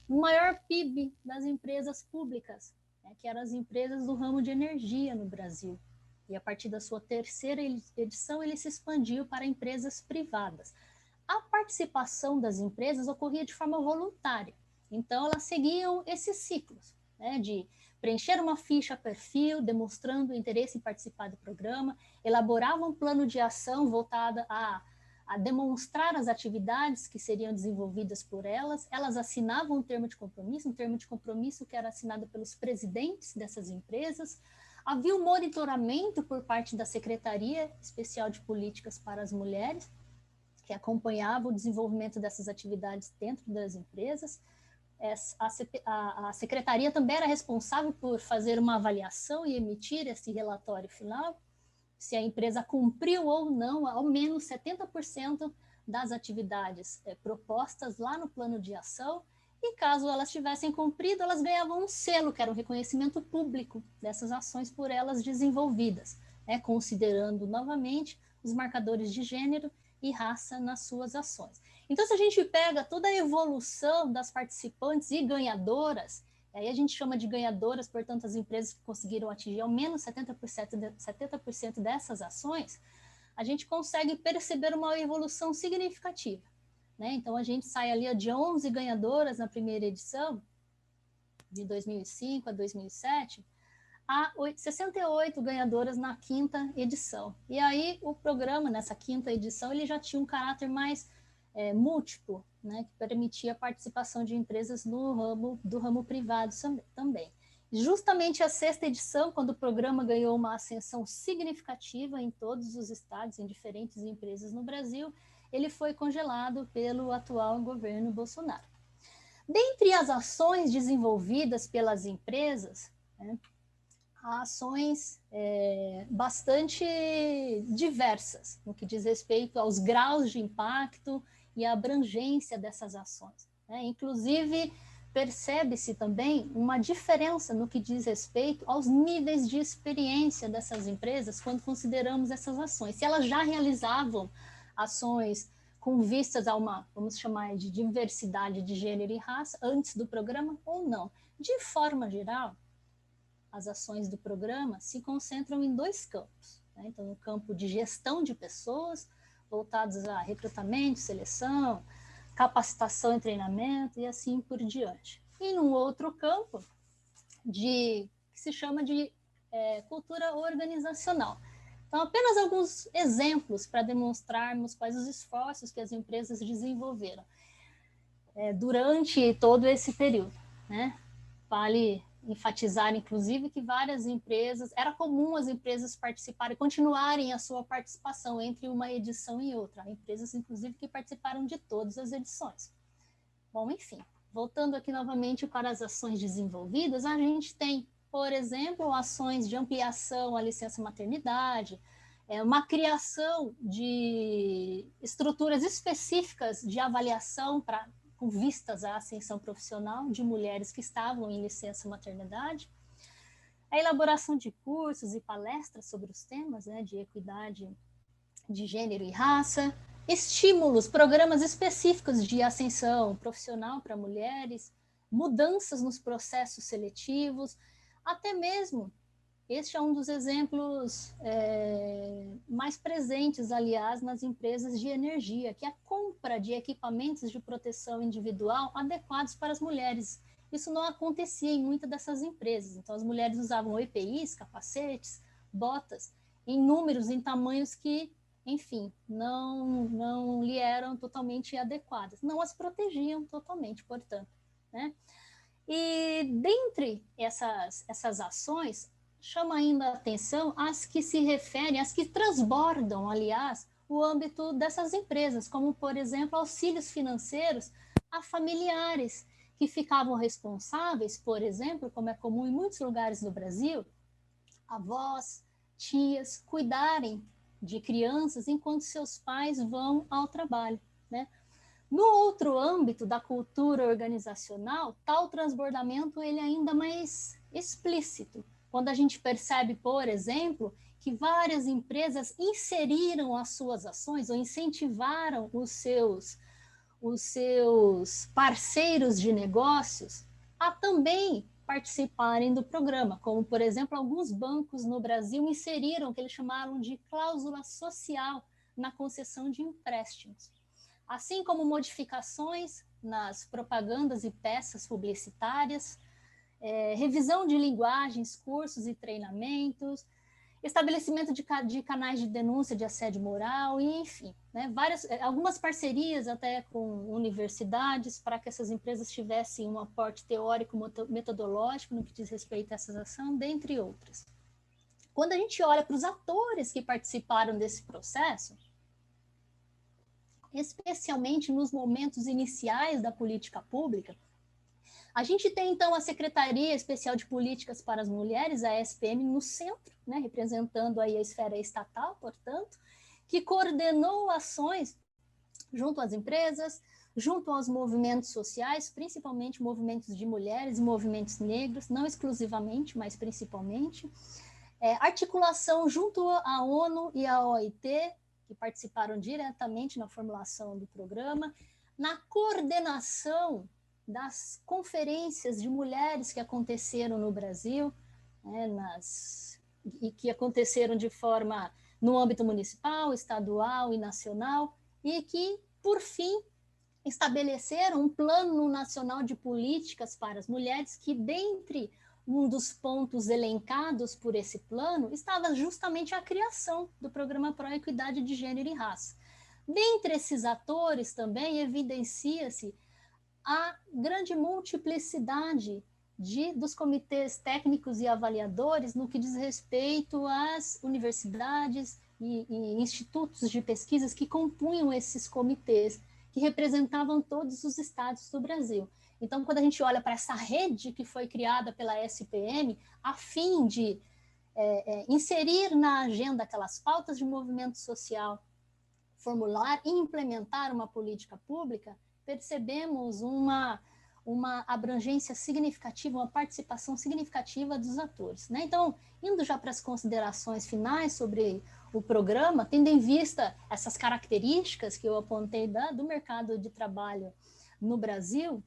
o maior PIB das empresas públicas, né, que eram as empresas do ramo de energia no Brasil. E a partir da sua terceira edição, ele se expandiu para empresas privadas. A participação das empresas ocorria de forma voluntária. Então, elas seguiam esses ciclos, né, de preencher uma ficha perfil, demonstrando o interesse em participar do programa, elaboravam um plano de ação voltada a demonstrar as atividades que seriam desenvolvidas por elas, elas assinavam um termo de compromisso que era assinado pelos presidentes dessas empresas. Havia um monitoramento por parte da Secretaria Especial de Políticas para as Mulheres, que acompanhava o desenvolvimento dessas atividades dentro das empresas. A secretaria também era responsável por fazer uma avaliação e emitir esse relatório final, se a empresa cumpriu ou não, ao menos 70% das atividades propostas lá no plano de ação, e caso elas tivessem cumprido, elas ganhavam um selo, que era um reconhecimento público dessas ações por elas desenvolvidas, né, considerando novamente os marcadores de gênero e raça nas suas ações. Então, se a gente pega toda a evolução das participantes e ganhadoras, aí a gente chama de ganhadoras, portanto, as empresas que conseguiram atingir ao menos 70% dessas ações, a gente consegue perceber uma evolução significativa, né? Então, a gente sai ali de 11 ganhadoras na primeira edição, de 2005 a 2007, a 68 ganhadoras na quinta edição. E aí o programa, nessa quinta edição, ele já tinha um caráter mais múltiplo, né, que permitia a participação de empresas do ramo privado também. Justamente a sexta edição, quando o programa ganhou uma ascensão significativa em todos os estados, em diferentes empresas no Brasil, ele foi congelado pelo atual governo Bolsonaro. Dentre as ações desenvolvidas pelas empresas, né, há ações bastante diversas no que diz respeito aos graus de impacto e a abrangência dessas ações, né? Inclusive, percebe-se também uma diferença no que diz respeito aos níveis de experiência dessas empresas quando consideramos essas ações. Se elas já realizavam ações com vistas a uma, vamos chamar de diversidade de gênero e raça, antes do programa ou não. De forma geral, as ações do programa se concentram em dois campos, né? Então, no campo de gestão de pessoas, voltados a recrutamento, seleção, capacitação e treinamento e assim por diante. E num outro campo, que se chama de cultura organizacional. Então, apenas alguns exemplos para demonstrarmos quais os esforços que as empresas desenvolveram durante todo esse período, né? Vale enfatizar, inclusive, que várias empresas, era comum as empresas participarem, continuarem a sua participação entre uma edição e outra. Há empresas, inclusive, que participaram de todas as edições. Bom, enfim, voltando aqui novamente para as ações desenvolvidas, a gente tem, por exemplo, ações de ampliação à licença maternidade, uma criação de estruturas específicas de avaliação com vistas à ascensão profissional de mulheres que estavam em licença maternidade, a elaboração de cursos e palestras sobre os temas, né, de equidade de gênero e raça, estímulos, programas específicos de ascensão profissional para mulheres, mudanças nos processos seletivos, até mesmo, este é um dos exemplos mais presentes, aliás, nas empresas de energia, que é a compra de equipamentos de proteção individual adequados para as mulheres. Isso não acontecia em muitas dessas empresas. Então, as mulheres usavam EPIs, capacetes, botas, em números, em tamanhos que, enfim, não lhe eram totalmente adequadas. Não as protegiam totalmente, portanto, né? E dentre essas ações, chama ainda a atenção as que se referem, as que transbordam, aliás, o âmbito dessas empresas, como, por exemplo, auxílios financeiros a familiares que ficavam responsáveis, por exemplo, como é comum em muitos lugares do Brasil, avós, tias, cuidarem de crianças enquanto seus pais vão ao trabalho, né? No outro âmbito da cultura organizacional, tal transbordamento ele é ainda mais explícito, quando a gente percebe, por exemplo, que várias empresas inseriram as suas ações ou incentivaram os seus parceiros de negócios a também participarem do programa, como, por exemplo, alguns bancos no Brasil inseriram o que eles chamaram de cláusula social na concessão de empréstimos, assim como modificações nas propagandas e peças publicitárias, revisão de linguagens, cursos e treinamentos, estabelecimento de canais de denúncia de assédio moral, e, enfim, né, algumas parcerias até com universidades para que essas empresas tivessem um aporte teórico, metodológico no que diz respeito a essa ação, dentre outras. Quando a gente olha para os atores que participaram desse processo, especialmente nos momentos iniciais da política pública, a gente tem, então, a Secretaria Especial de Políticas para as Mulheres, a SPM, no centro, né, representando aí a esfera estatal, portanto, que coordenou ações junto às empresas, junto aos movimentos sociais, principalmente movimentos de mulheres e movimentos negros, não exclusivamente, mas principalmente, articulação junto à ONU e à OIT, que participaram diretamente na formulação do programa, na coordenação das conferências de mulheres que aconteceram no Brasil, né, e que aconteceram de forma no âmbito municipal, estadual e nacional, e que, por fim, estabeleceram um plano nacional de políticas para as mulheres, que, dentre um dos pontos elencados por esse plano, estava justamente a criação do Programa Pro Equidade de Gênero e Raça. Dentre esses atores também evidencia-se a grande multiplicidade dos comitês técnicos e avaliadores no que diz respeito às universidades e institutos de pesquisas que compunham esses comitês, que representavam todos os estados do Brasil. Então, quando a gente olha para essa rede que foi criada pela SPM, a fim de inserir na agenda aquelas pautas de movimento social, formular e implementar uma política pública, percebemos uma abrangência significativa, uma participação significativa dos atores, né? Então, indo já para as considerações finais sobre o programa, tendo em vista essas características que eu apontei do mercado de trabalho no Brasil,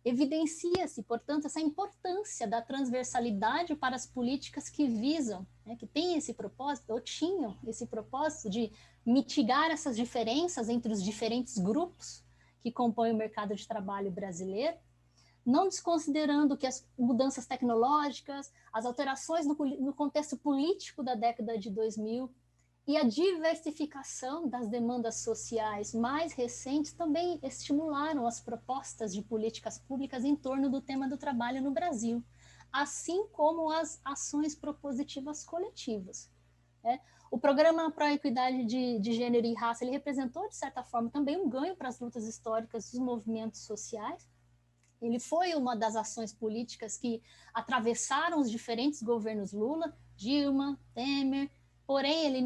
evidencia-se, portanto, essa importância da transversalidade para as políticas que visam, né, que têm esse propósito, ou tinham esse propósito de mitigar essas diferenças entre os diferentes grupos que compõem o mercado de trabalho brasileiro, não desconsiderando que as mudanças tecnológicas, as alterações no contexto político da década de 2000 e a diversificação das demandas sociais mais recentes também estimularam as propostas de políticas públicas em torno do tema do trabalho no Brasil, assim como as ações propositivas coletivas, né? O Programa Pro Equidade de Gênero e Raça, ele representou, de certa forma, também um ganho para as lutas históricas dos movimentos sociais. Ele foi uma das ações políticas que atravessaram os diferentes governos Lula, Dilma, Temer, porém ele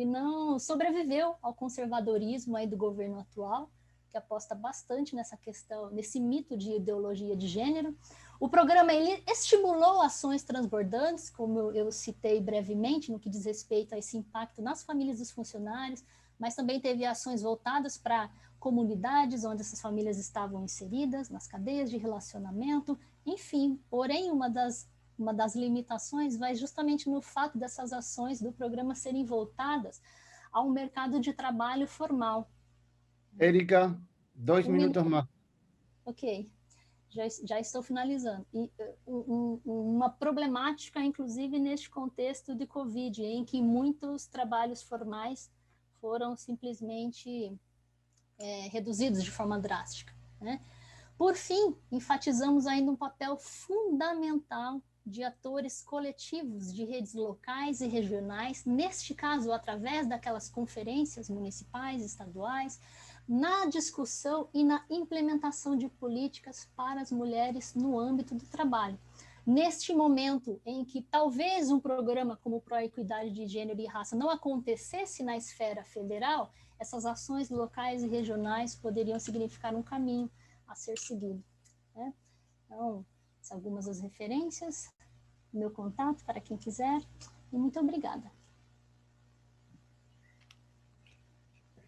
não sobreviveu ao conservadorismo aí do governo atual, que aposta bastante nessa questão, nesse mito de ideologia de gênero. O programa ele estimulou ações transbordantes, como eu citei brevemente, no que diz respeito a esse impacto nas famílias dos funcionários, mas também teve ações voltadas para comunidades onde essas famílias estavam inseridas, nas cadeias de relacionamento, enfim. Porém, uma das limitações vai justamente no fato dessas ações do programa serem voltadas ao mercado de trabalho formal. Érica, 2 minutos mais. Ok, já estou finalizando. E uma problemática, inclusive, neste contexto de Covid, em que muitos trabalhos formais foram simplesmente reduzidos de forma drástica. né? Por fim, enfatizamos ainda um papel fundamental de atores coletivos, de redes locais e regionais, neste caso, através daquelas conferências municipais, estaduais, na discussão e na implementação de políticas para as mulheres no âmbito do trabalho. Neste momento em que talvez um programa como o Pró-Equidade de Gênero e Raça não acontecesse na esfera federal, essas ações locais e regionais poderiam significar um caminho a ser seguido, né? Então, algumas das referências, meu contato para quem quiser, e muito obrigada.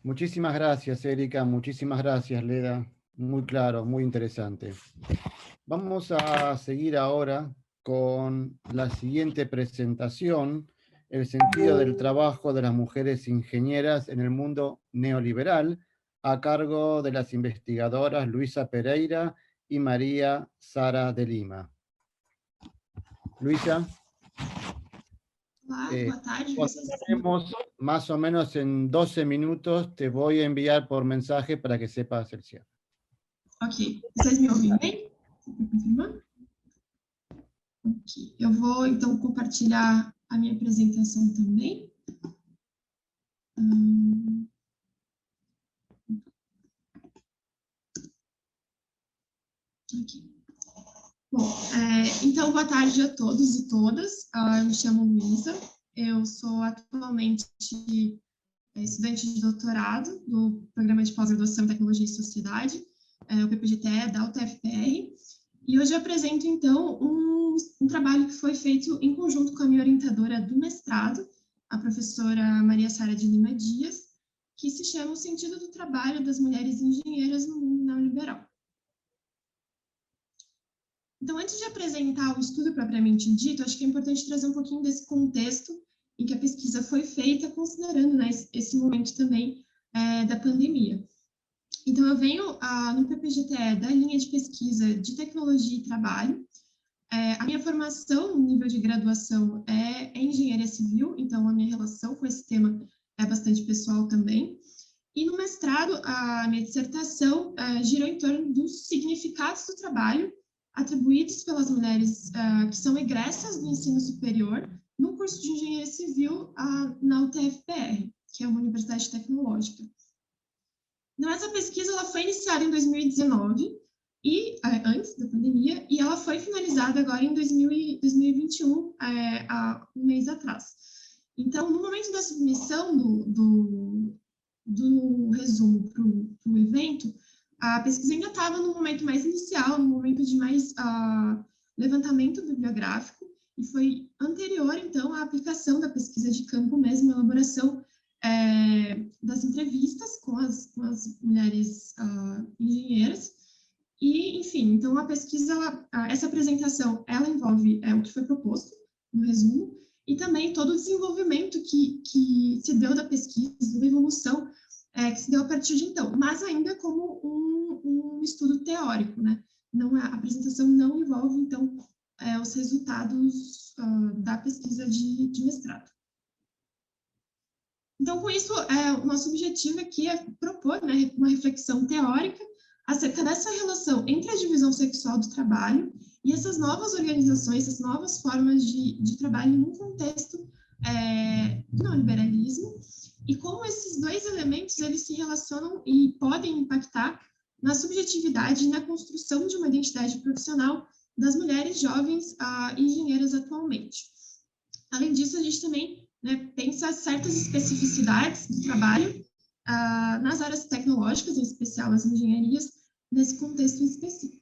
Muchísimas gracias, Erika. Muchísimas gracias, Leda. Muy claro, muy interesante. Vamos a seguir ahora con la siguiente presentación, el sentido del trabajo de las mujeres ingenieras en el mundo neoliberal, a cargo de las investigadoras Luisa Pereira y María Sara de Lima. Luisa. Olá, boa tarde. Tenemos más o menos en 12 minutos, te voy a enviar por mensaje para que sepas el cierre. Ok, vocês me ouvem bem? Ok, eu vou então compartilhar a minha apresentação também. Ok. Bom, então boa tarde a todos e todas. Eu me chamo Luísa, eu sou atualmente estudante de doutorado do Programa de Pós-Graduação em Tecnologia e Sociedade, o PPGTE da UTFPR, e hoje eu apresento, então, um trabalho que foi feito em conjunto com a minha orientadora do mestrado, a professora Maria Sara de Lima Dias, que se chama O Sentido do Trabalho das Mulheres Engenheiras no Mundo Neoliberal. Então, antes de apresentar o estudo propriamente dito, acho que é importante trazer um pouquinho desse contexto em que a pesquisa foi feita, considerando, né, esse momento também da pandemia. Então, eu venho no PPGTE da linha de pesquisa de tecnologia e trabalho. A minha formação, no nível de graduação, é engenharia civil, então a minha relação com esse tema é bastante pessoal também. E no mestrado, a minha dissertação girou em torno dos significados do trabalho atribuídos pelas mulheres que são egressas do ensino superior no curso de engenharia civil na UTFPR, que é uma universidade tecnológica. Então, essa pesquisa ela foi iniciada em 2019, antes da pandemia, e ela foi finalizada agora em 2021, há um mês atrás. Então, no momento da submissão do resumo para o evento, a pesquisa ainda estava no momento mais inicial, no momento de mais levantamento bibliográfico, e foi anterior, então, à aplicação da pesquisa de campo mesmo, a elaboração das entrevistas com as mulheres engenheiras. E, enfim, então, a pesquisa, essa apresentação, ela envolve o que foi proposto no resumo, e também todo o desenvolvimento que se deu da pesquisa, da evolução que se deu a partir de então, mas ainda como um estudo teórico, né? Não, a apresentação não envolve, então, os resultados da pesquisa de mestrado. Então, com isso, o nosso objetivo aqui é propor, né, uma reflexão teórica acerca dessa relação entre a divisão sexual do trabalho e essas novas organizações, essas novas formas de trabalho num contexto do neoliberalismo, e como esses dois elementos eles se relacionam e podem impactar na subjetividade e na construção de uma identidade profissional das mulheres jovens engenheiras atualmente. Além disso, a gente também, né, pensa certas especificidades do trabalho nas áreas tecnológicas, em especial as engenharias, nesse contexto específico.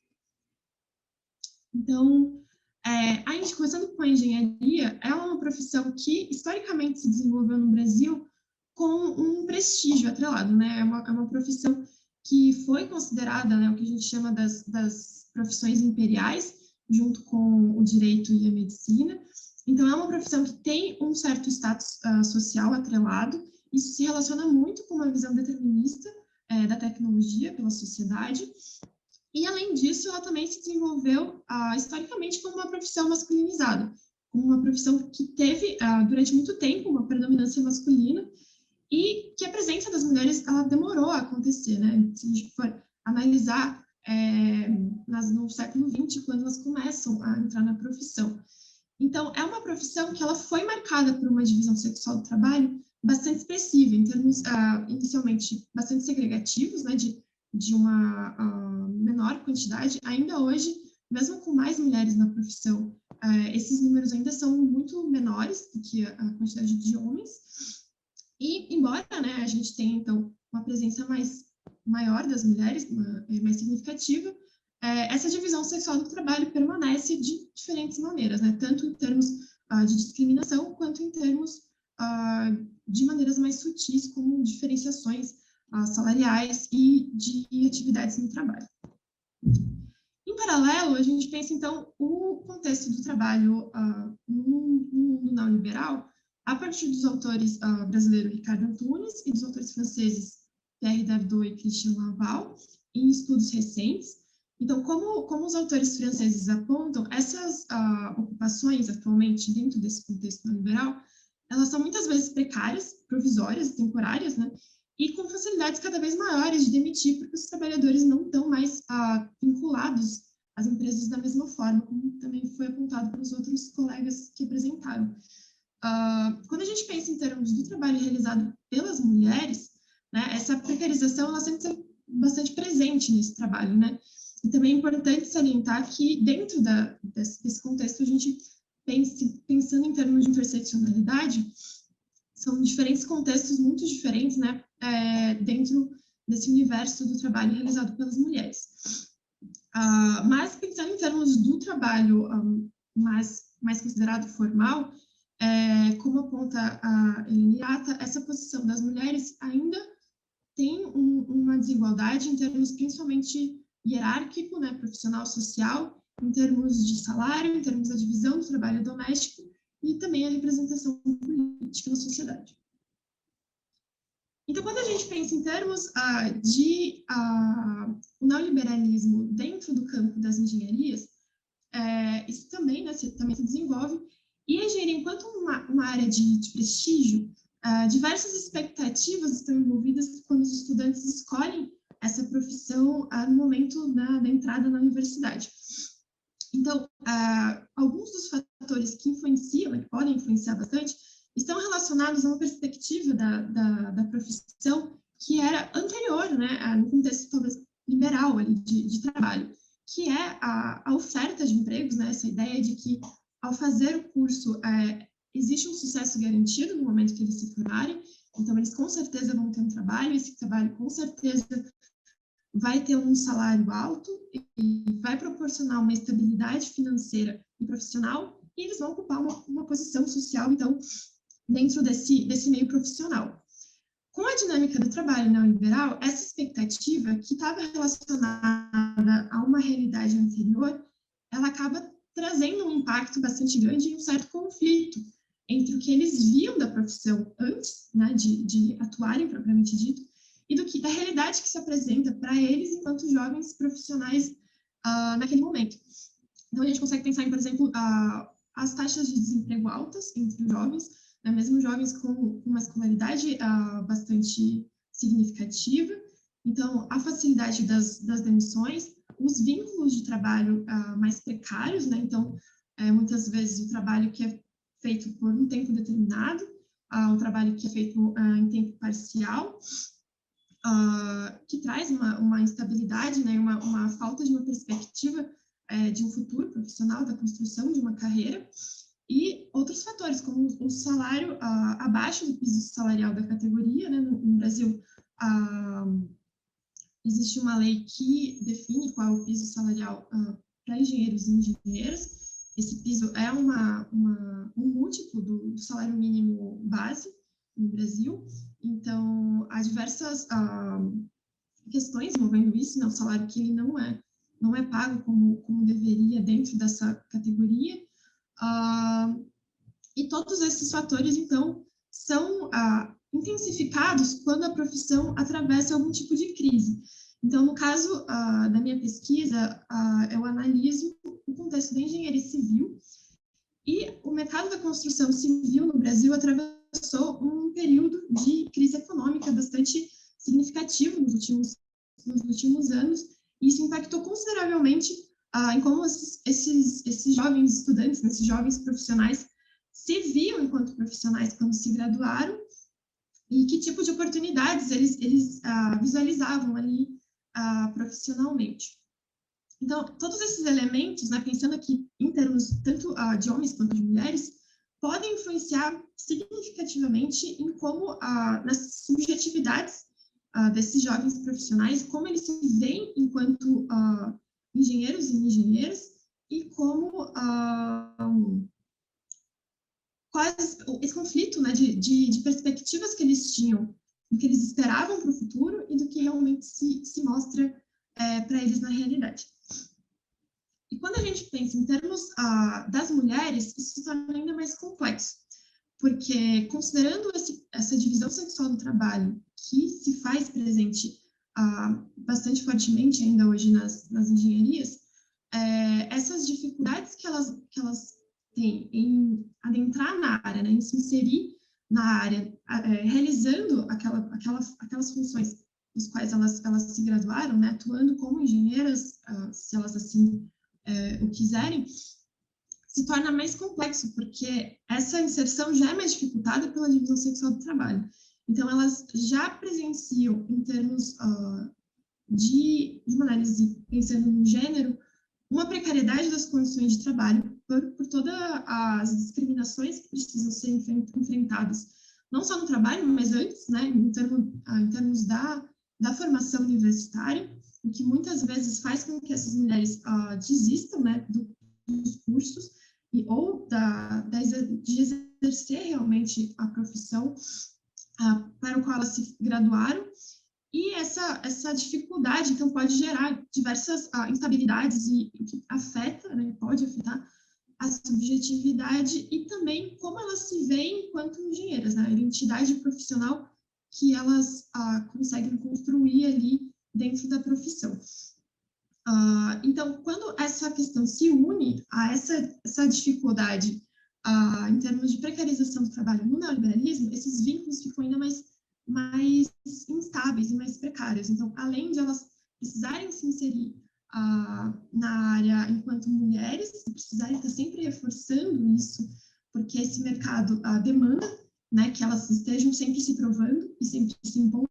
Então, a gente, começando com a engenharia, ela é uma profissão que, historicamente, se desenvolveu no Brasil com um prestígio atrelado, né? É uma profissão que foi considerada, né, o que a gente chama das profissões imperiais, junto com o direito e a medicina. Então, é uma profissão que tem um certo status social atrelado. Isso se relaciona muito com uma visão determinista da tecnologia pela sociedade. E, além disso, ela também se desenvolveu historicamente como uma profissão masculinizada, como uma profissão que teve, durante muito tempo, uma predominância masculina, e que a presença das mulheres ela demorou a acontecer, né? Se a gente for analisar no século XX, quando elas começam a entrar na profissão. Então, é uma profissão que ela foi marcada por uma divisão sexual do trabalho bastante expressiva, em termos, inicialmente, bastante segregativos, né, de uma menor quantidade. Ainda hoje, mesmo com mais mulheres na profissão, esses números ainda são muito menores do que a quantidade de homens. E, embora, né, a gente tenha, então, uma presença maior das mulheres, mais significativa, essa divisão sexual do trabalho permanece de diferentes maneiras, né? Tanto em termos de discriminação, quanto em termos de maneiras mais sutis, como diferenciações salariais e de atividades no trabalho. Em paralelo, a gente pensa, então, o contexto do trabalho no mundo neoliberal, a partir dos autores brasileiros Ricardo Antunes e dos autores franceses Pierre Dardot e Christian Laval, em estudos recentes. Então, como os autores franceses apontam, essas ocupações atualmente dentro desse contexto neoliberal, elas são muitas vezes precárias, provisórias, temporárias, né? E com facilidades cada vez maiores de demitir, porque os trabalhadores não estão mais vinculados às empresas da mesma forma, como também foi apontado pelos outros colegas que apresentaram. Quando a gente pensa em termos do trabalho realizado pelas mulheres, né, essa precarização ela sempre é bastante presente nesse trabalho, né? E também é importante salientar que dentro desse contexto a gente pensando em termos de interseccionalidade, são diferentes contextos muito diferentes, né, dentro desse universo do trabalho realizado pelas mulheres. Mas pensando em termos do trabalho mais considerado formal, como aponta a Helene Hirata, essa posição das mulheres ainda tem uma desigualdade em termos principalmente hierárquico, né, profissional, social, em termos de salário, em termos da divisão do trabalho doméstico e também a representação política na sociedade. Então, quando a gente pensa em termos de o neoliberalismo dentro do campo das engenharias, isso também, né, também se desenvolve, e a engenharia, enquanto uma área de prestígio, diversas expectativas estão envolvidas quando os estudantes escolhem essa profissão no momento da entrada na universidade. Então, alguns dos fatores que influenciam, que podem influenciar bastante, estão relacionados a uma perspectiva da profissão que era anterior, né, no contexto talvez liberal ali, de trabalho, que é a oferta de empregos, né, essa ideia de que, ao fazer o curso, existe um sucesso garantido no momento que eles se formarem, então eles com certeza vão ter um trabalho, esse trabalho com certeza vai ter um salário alto e vai proporcionar uma estabilidade financeira e profissional, e eles vão ocupar uma posição social, então, dentro desse meio profissional. Com a dinâmica do trabalho neoliberal, essa expectativa, que estava relacionada a uma realidade anterior, ela acaba trazendo um impacto bastante grande e um certo conflito entre o que eles viam da profissão antes, né, de atuarem propriamente dito, e da realidade que se apresenta para eles enquanto jovens profissionais naquele momento. Então, a gente consegue pensar em, por exemplo, as taxas de desemprego altas entre os jovens, né, mesmo jovens com uma escolaridade bastante significativa. Então, a facilidade das demissões, os vínculos de trabalho mais precários, né? Então, muitas vezes o trabalho que é feito por um tempo determinado, o trabalho que é feito em tempo parcial, que traz uma instabilidade, né, uma falta de uma perspectiva de um futuro profissional, da construção de uma carreira, e outros fatores, como o salário abaixo do piso salarial da categoria, né, no Brasil, existe uma lei que define qual é o piso salarial para engenheiros e engenheiras. Esse piso é um múltiplo do salário mínimo base no Brasil. Então, há diversas questões envolvendo isso, né? O salário que ele não é pago como deveria dentro dessa categoria. E todos esses fatores, então, são intensificados quando a profissão atravessa algum tipo de crise. Então, no caso da minha pesquisa, eu analiso o contexto da engenharia civil, e o mercado da construção civil no Brasil atravessou um período de crise econômica bastante significativo nos últimos anos, isso impactou consideravelmente em como esses jovens estudantes, esses jovens profissionais, se viam enquanto profissionais quando se graduaram e que tipo de oportunidades eles visualizavam ali profissionalmente. Então, todos esses elementos, né, pensando aqui em termos tanto de homens quanto de mulheres, podem influenciar significativamente em como, nas subjetividades desses jovens profissionais, como eles se veem enquanto engenheiros e engenheiras, e como esse conflito, né, de perspectivas que eles tinham, do que eles esperavam para o futuro e do que realmente se mostra para eles na realidade. E quando a gente pensa em termos das mulheres, isso se torna ainda mais complexo, porque considerando essa divisão sexual do trabalho, que se faz presente bastante fortemente ainda hoje nas engenharias, essas dificuldades que elas têm em adentrar na área, né, em se inserir na área, realizando aquelas funções dos quais elas se graduaram, né, atuando como engenheiras, se elas assim o quiserem, se torna mais complexo, porque essa inserção já é mais dificultada pela divisão sexual do trabalho. Então, elas já presenciam, em termos de uma análise pensando no gênero, uma precariedade das condições de trabalho por todas as discriminações que precisam ser enfrentadas, não só no trabalho, mas antes, né, em termos da formação universitária, o que muitas vezes faz com que essas mulheres desistam, né, dos cursos ou de exercer realmente a profissão para a qual elas se graduaram. E essa dificuldade, então, pode gerar diversas instabilidades e que afeta, né, pode afetar a subjetividade e também como elas se veem enquanto engenheiras, né, a identidade profissional que elas conseguem construir ali dentro da profissão. Então, quando essa questão se une a essa dificuldade em termos de precarização do trabalho no neoliberalismo, esses vínculos ficam ainda mais instáveis e mais precários. Então, além de elas precisarem se inserir na área enquanto mulheres, precisarem estar sempre reforçando isso, porque esse mercado demanda, né, que elas estejam sempre se provando e sempre se impondo,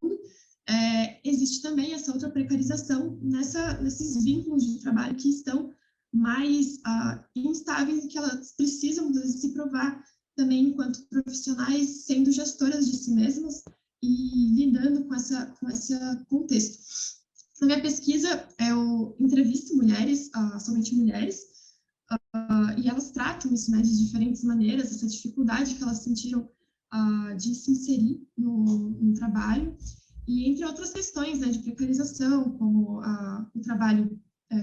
existe também essa outra precarização nesses vínculos de trabalho que estão mais instáveis e que elas precisam se provar também enquanto profissionais, sendo gestoras de si mesmas e lidando com esse contexto. Na minha pesquisa, eu entrevisto mulheres, somente mulheres, e elas tratam isso, né, de diferentes maneiras, essa dificuldade que elas sentiram de se inserir no trabalho, e entre outras questões, né, de precarização, como o trabalho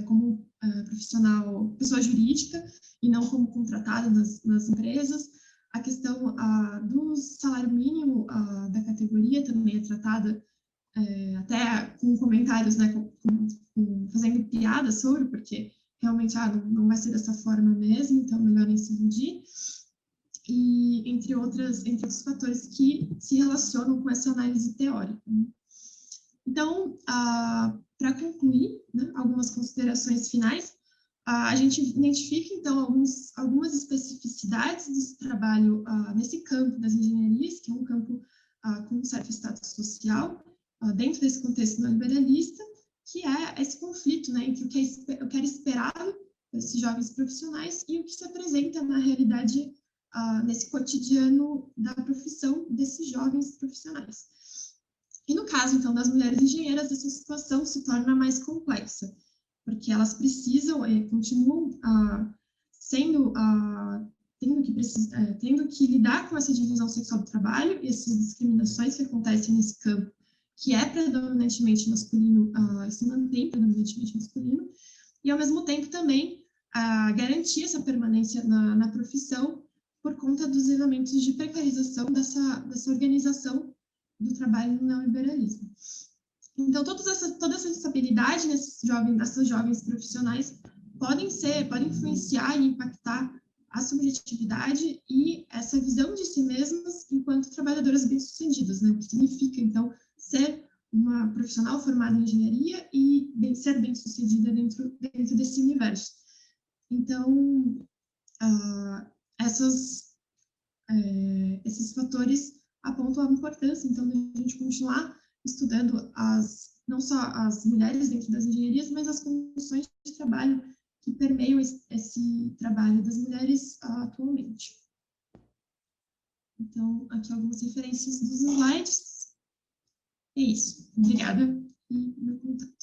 como profissional, pessoa jurídica, e não como contratada nas empresas. A questão do salário mínimo da categoria também é tratada até com comentários, né, fazendo piada sobre, porque realmente não vai ser dessa forma mesmo, então melhor nem se iludir. E entre outros fatores que se relacionam com essa análise teórica. Então, para concluir, né, algumas considerações finais, a gente identifica, então, algumas especificidades desse trabalho nesse campo das engenharias, que é um campo com um certo status social, dentro desse contexto neoliberalista, que é esse conflito, né, entre o que era esperado desses jovens profissionais e o que se apresenta na realidade nesse cotidiano da profissão desses jovens profissionais. E no caso, então, das mulheres engenheiras, essa situação se torna mais complexa, porque elas precisam, continuam tendo que lidar com essa divisão sexual do trabalho e essas discriminações que acontecem nesse campo, que é predominantemente masculino, se mantém predominantemente masculino, e, ao mesmo tempo, também garantir essa permanência na profissão por conta dos elementos de precarização dessa organização do trabalho no neoliberalismo. Então, toda essa instabilidade nessas jovens profissionais podem influenciar e impactar a subjetividade e essa visão de si mesmas enquanto trabalhadoras bem-sucedidas, né? O que significa, então, ser uma profissional formada em engenharia e ser bem-sucedida dentro desse universo. Então, esses fatores apontam a importância, então, da gente continuar estudando não só as mulheres dentro das engenharias, mas as condições de trabalho que permeiam esse trabalho das mulheres atualmente. Então, aqui algumas referências dos slides. É isso. Obrigada e meu contato.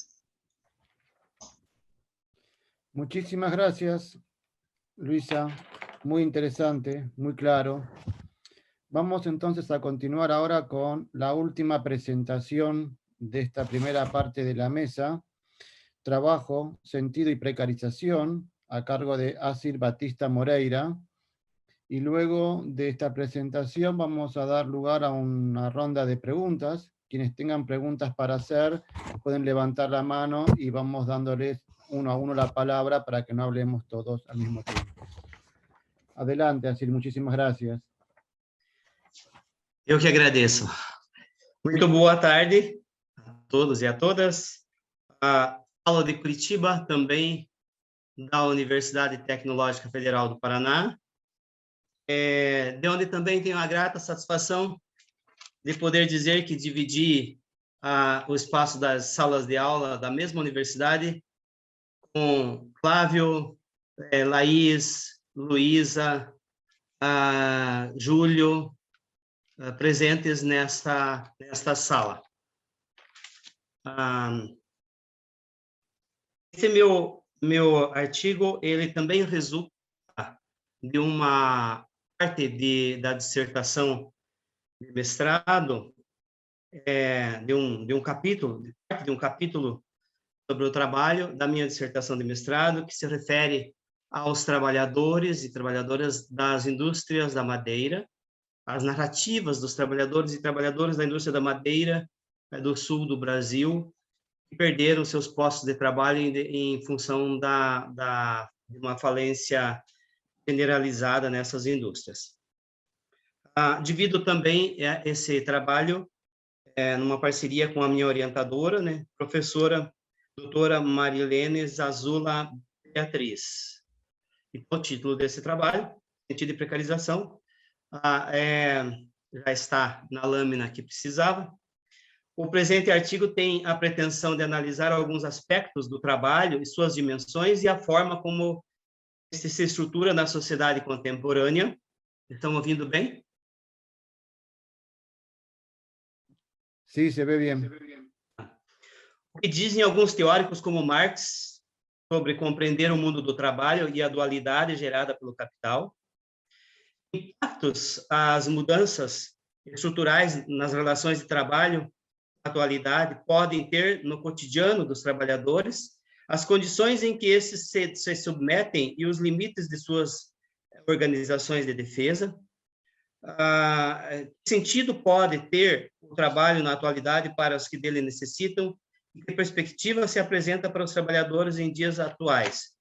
Muchísimas gracias, Luisa. Muy interesante, muy claro. Vamos entonces a continuar ahora con la última presentación de esta primera parte de la mesa. Trabajo, sentido y precarización, a cargo de Asir Batista Moreira. Y luego de esta presentación vamos a dar lugar a una ronda de preguntas. Quienes tengan preguntas para hacer pueden levantar la mano y vamos dándoles uno a uno la palabra para que no hablemos todos al mismo tiempo. Adelante, Asir, muchísimas gracias. Eu que agradeço. Muito boa tarde a todos e a todas. A aula de Curitiba, também da Universidade Tecnológica Federal do Paraná, de onde também tenho a grata satisfação de poder dizer que dividi o espaço das salas de aula da mesma universidade com Flávio, Laís, Luísa, Júlio, presentes nesta sala. Esse meu artigo, ele também resulta de uma parte da dissertação de mestrado, de um capítulo sobre o trabalho da minha dissertação de mestrado, que se refere aos trabalhadores e trabalhadoras das indústrias da madeira, as narrativas dos trabalhadores e trabalhadoras da indústria da madeira do sul do Brasil, que perderam seus postos de trabalho em função de uma falência generalizada nessas indústrias. Divido também esse trabalho numa parceria com a minha orientadora, né, professora doutora Marilene Zazula Beatriz. Então, o título desse trabalho, Sentido de Precarização, já está na lâmina que precisava. O presente artigo tem a pretensão de analisar alguns aspectos do trabalho e suas dimensões e a forma como este se estrutura na sociedade contemporânea. Estão ouvindo bem? Sim, se vê bem. O que dizem alguns teóricos como Marx sobre compreender o mundo do trabalho e a dualidade gerada pelo capital. Impactos, as mudanças estruturais nas relações de trabalho atualidade podem ter no cotidiano dos trabalhadores, as condições em que esses se submetem e os limites de suas organizações de defesa. Que sentido pode ter o trabalho na atualidade para os que dele necessitam e que perspectiva se apresenta para os trabalhadores em dias atuais.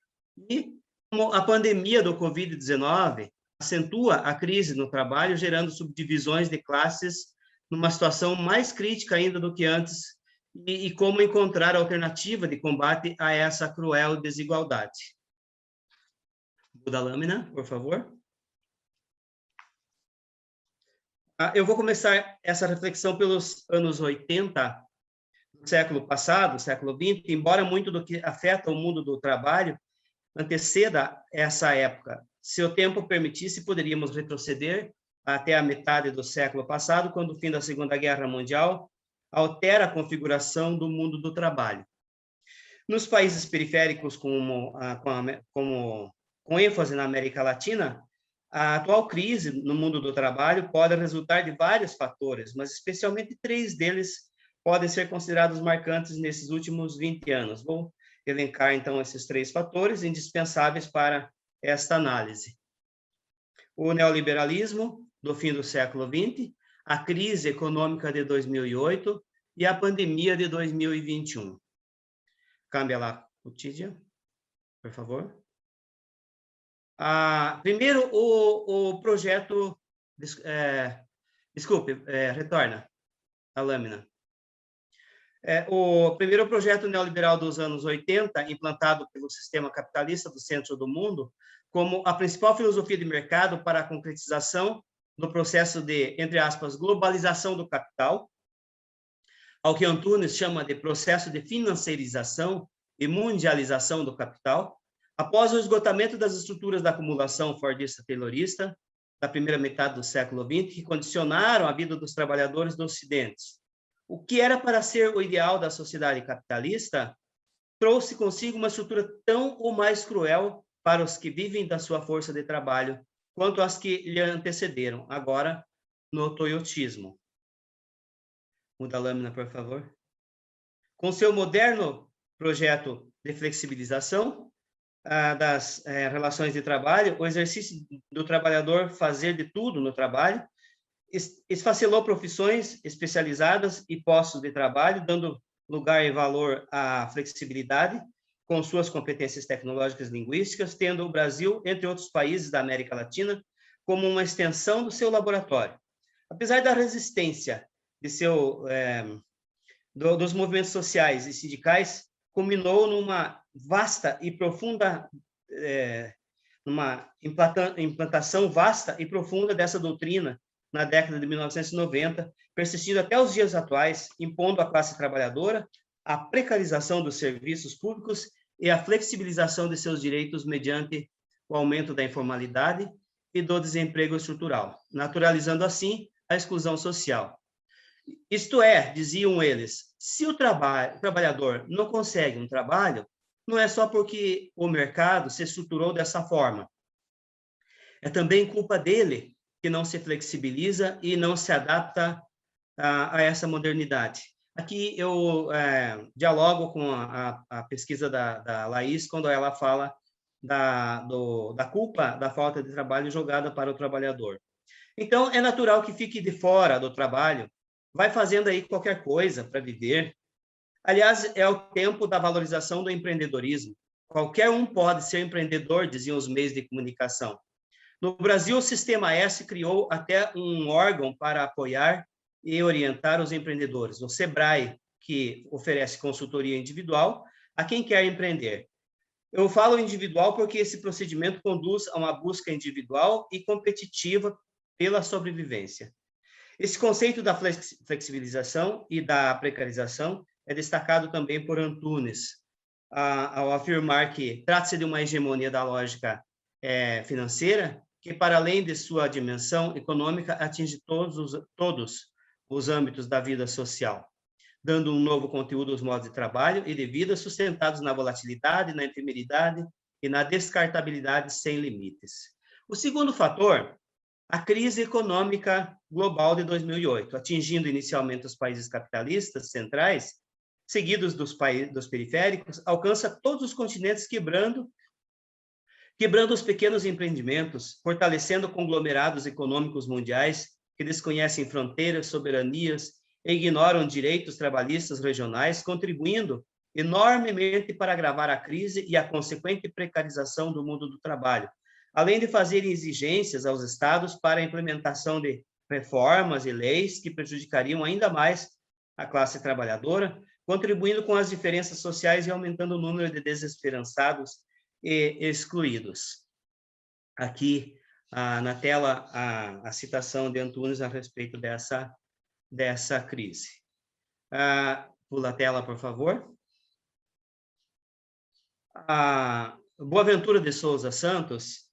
E como a pandemia do Covid-19 acentua a crise no trabalho, gerando subdivisões de classes numa situação mais crítica ainda do que antes, e como encontrar alternativa de combate a essa cruel desigualdade. Muda a lâmina, por favor. Eu vou começar essa reflexão pelos anos 80 do século passado, século XX, embora muito do que afeta o mundo do trabalho anteceda essa época. Se o tempo permitisse, poderíamos retroceder até a metade do século passado, quando o fim da Segunda Guerra Mundial altera a configuração do mundo do trabalho. Nos países periféricos, com ênfase na América Latina, a atual crise no mundo do trabalho pode resultar de vários fatores, mas especialmente 3 deles podem ser considerados marcantes nesses últimos 20 anos. Vou elencar, então, esses 3 fatores indispensáveis para esta análise. O neoliberalismo do fim do século XX, a crise econômica de 2008 e a pandemia de 2021. Câmbia lá, Tídia, por favor. Primeiro, o projeto... Desculpe, retorna a lâmina. O primeiro projeto neoliberal dos anos 80, implantado pelo sistema capitalista do centro do mundo, como a principal filosofia de mercado para a concretização do processo de, entre aspas, globalização do capital, ao que Antunes chama de processo de financiarização e mundialização do capital, após o esgotamento das estruturas da acumulação fordista-taylorista da primeira metade do século XX, que condicionaram a vida dos trabalhadores do Ocidente. O que era para ser o ideal da sociedade capitalista trouxe consigo uma estrutura tão ou mais cruel para os que vivem da sua força de trabalho, quanto as que lhe antecederam, agora no toyotismo. Muda a lâmina, por favor. Com seu moderno projeto de flexibilização das relações de trabalho, o exercício do trabalhador fazer de tudo no trabalho, esfacelou profissões especializadas e postos de trabalho, dando lugar e valor à flexibilidade, com suas competências tecnológicas e linguísticas, tendo o Brasil, entre outros países da América Latina, como uma extensão do seu laboratório. Apesar da resistência dos movimentos sociais e sindicais, culminou numa vasta e profunda, numa implantação vasta e profunda dessa doutrina na década de 1990, persistindo até os dias atuais, impondo à classe trabalhadora a precarização dos serviços públicos e a flexibilização de seus direitos mediante o aumento da informalidade e do desemprego estrutural, naturalizando assim a exclusão social. Isto é, diziam eles, se o trabalhador não consegue um trabalho, não é só porque o mercado se estruturou dessa forma. É também culpa dele que não se flexibiliza e não se adapta a essa modernidade. Aqui eu dialogo com a pesquisa da Laís, quando ela fala da culpa da falta de trabalho jogada para o trabalhador. Então, é natural que fique de fora do trabalho, vai fazendo aí qualquer coisa para viver. Aliás, é o tempo da valorização do empreendedorismo. Qualquer um pode ser empreendedor, diziam os meios de comunicação. No Brasil, o Sistema S criou até um órgão para apoiar e orientar os empreendedores, o SEBRAE, que oferece consultoria individual a quem quer empreender. Eu falo individual porque esse procedimento conduz a uma busca individual e competitiva pela sobrevivência. Esse conceito da flexibilização e da precarização é destacado também por Antunes, ao afirmar que trata-se de uma hegemonia da lógica financeira que, para além de sua dimensão econômica, atinge todos os âmbitos da vida social, dando um novo conteúdo aos modos de trabalho e de vida sustentados na volatilidade, na efemeridade e na descartabilidade sem limites. O segundo fator, a crise econômica global de 2008, atingindo inicialmente os países capitalistas centrais, seguidos dos periféricos, alcança todos os continentes, quebrando os pequenos empreendimentos, fortalecendo conglomerados econômicos mundiais que desconhecem fronteiras, soberanias e ignoram direitos trabalhistas regionais, contribuindo enormemente para agravar a crise e a consequente precarização do mundo do trabalho, além de fazer exigências aos estados para a implementação de reformas e leis que prejudicariam ainda mais a classe trabalhadora, contribuindo com as diferenças sociais e aumentando o número de desesperançados e excluídos. Aqui na tela a citação de Antunes a respeito dessa crise. Pula a tela, por favor. A Boaventura de Souza Santos,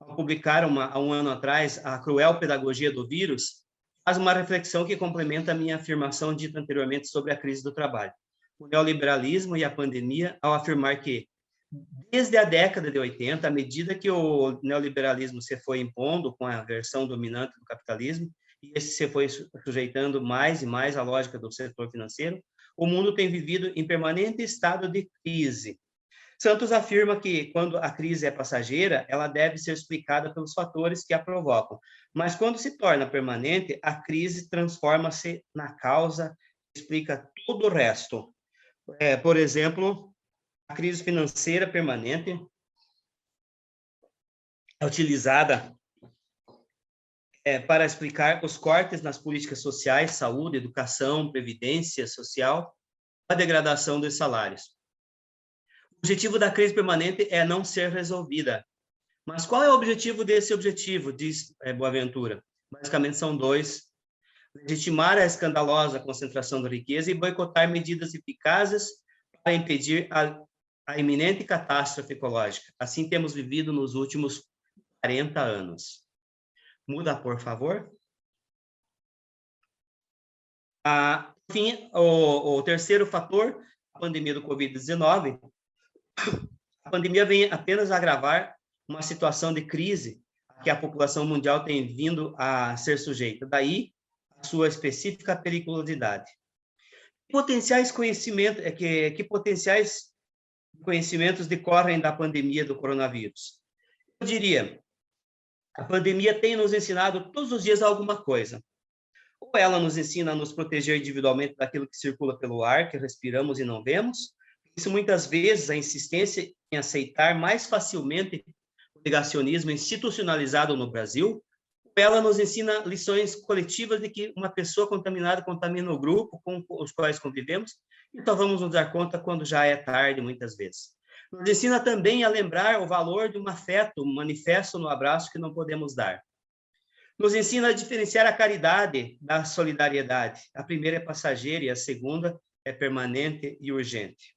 ao publicar há um ano atrás A Cruel Pedagogia do Vírus, faz uma reflexão que complementa a minha afirmação dita anteriormente sobre a crise do trabalho. O neoliberalismo e a pandemia, ao afirmar que, desde a década de 80, à medida que o neoliberalismo se foi impondo com a versão dominante do capitalismo, e esse se foi sujeitando mais e mais à lógica do setor financeiro, o mundo tem vivido em permanente estado de crise. Santos afirma que, quando a crise é passageira, ela deve ser explicada pelos fatores que a provocam. Mas, quando se torna permanente, a crise transforma-se na causa que explica todo o resto. Por exemplo, a crise financeira permanente é utilizada para explicar os cortes nas políticas sociais, saúde, educação, previdência social, a degradação dos salários. O objetivo da crise permanente é não ser resolvida. Mas qual é o objetivo desse objetivo, diz Boaventura? Basicamente são dois: legitimar a escandalosa concentração da riqueza e boicotar medidas eficazes para impedir a iminente catástrofe ecológica. Assim temos vivido nos últimos 40 anos. Muda, por favor. Enfim, o terceiro fator, a pandemia do Covid-19. A pandemia vem apenas agravar uma situação de crise que a população mundial tem vindo a ser sujeita. Daí, a sua específica periculosidade. Que potenciais conhecimentos decorrem da pandemia do coronavírus? Eu diria, a pandemia tem nos ensinado todos os dias alguma coisa. Ou ela nos ensina a nos proteger individualmente daquilo que circula pelo ar, que respiramos e não vemos. Isso, muitas vezes, a insistência em aceitar mais facilmente o negacionismo institucionalizado no Brasil. Ou ela nos ensina lições coletivas de que uma pessoa contaminada contamina o grupo com os quais convivemos, então vamos nos dar conta quando já é tarde, muitas vezes. Nos ensina também a lembrar o valor de um afeto, um manifesto no abraço que não podemos dar. Nos ensina a diferenciar a caridade da solidariedade. A primeira é passageira e a segunda é permanente e urgente.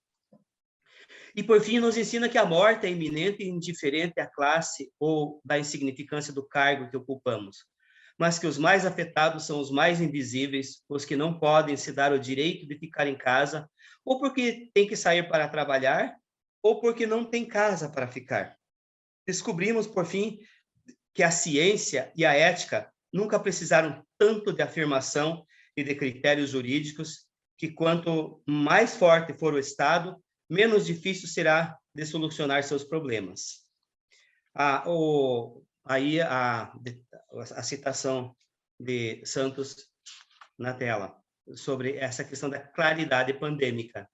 E, por fim, nos ensina que a morte é iminente e indiferente à classe ou da insignificância do cargo que ocupamos, mas que os mais afetados são os mais invisíveis, os que não podem se dar o direito de ficar em casa, ou porque têm que sair para trabalhar, ou porque não têm casa para ficar. Descobrimos, por fim, que a ciência e a ética nunca precisaram tanto de afirmação e de critérios jurídicos, que quanto mais forte for o Estado, menos difícil será de solucionar seus problemas. Aí a citação de Santos na tela, sobre essa questão da claridade pandêmica.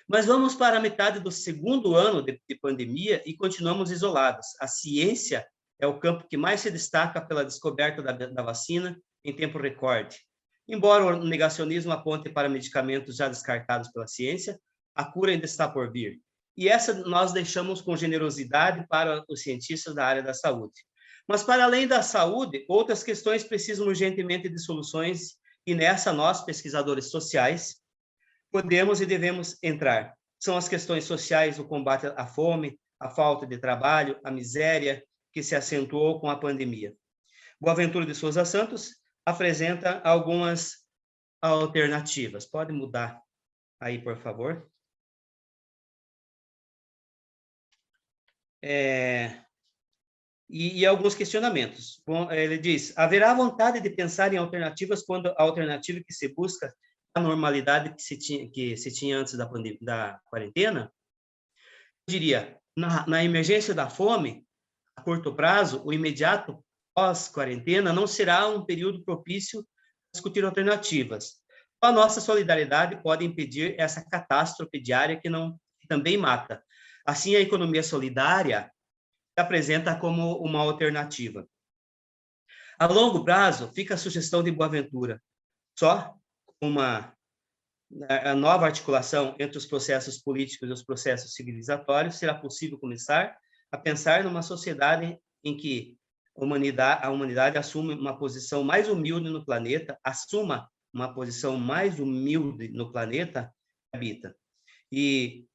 Mas vamos para a metade do segundo ano de pandemia e continuamos isolados. A ciência é o campo que mais se destaca pela descoberta da vacina em tempo recorde. Embora o negacionismo aponte para medicamentos já descartados pela ciência, a cura ainda está por vir. E essa nós deixamos com generosidade para os cientistas da área da saúde. Mas, para além da saúde, outras questões precisam urgentemente de soluções, e nessa nós, pesquisadores sociais, podemos e devemos entrar. São as questões sociais do combate à fome, à falta de trabalho, à miséria que se acentuou com a pandemia. Boaventura de Souza Santos apresenta algumas alternativas. Pode mudar aí, por favor. E alguns questionamentos. Bom, ele diz: haverá vontade de pensar em alternativas quando a alternativa que se busca é a normalidade que se tinha antes da quarentena? Eu diria, na emergência da fome, a curto prazo, o imediato pós-quarentena não será um período propício a discutir alternativas. A nossa solidariedade pode impedir essa catástrofe diária que também mata. Assim, a economia solidária se apresenta como uma alternativa. A longo prazo, fica a sugestão de Boaventura. Só uma nova articulação entre os processos políticos e os processos civilizatórios será possível começar a pensar numa sociedade em que a humanidade assume uma posição mais humilde no planeta, assuma uma posição mais humilde no planeta que habita. E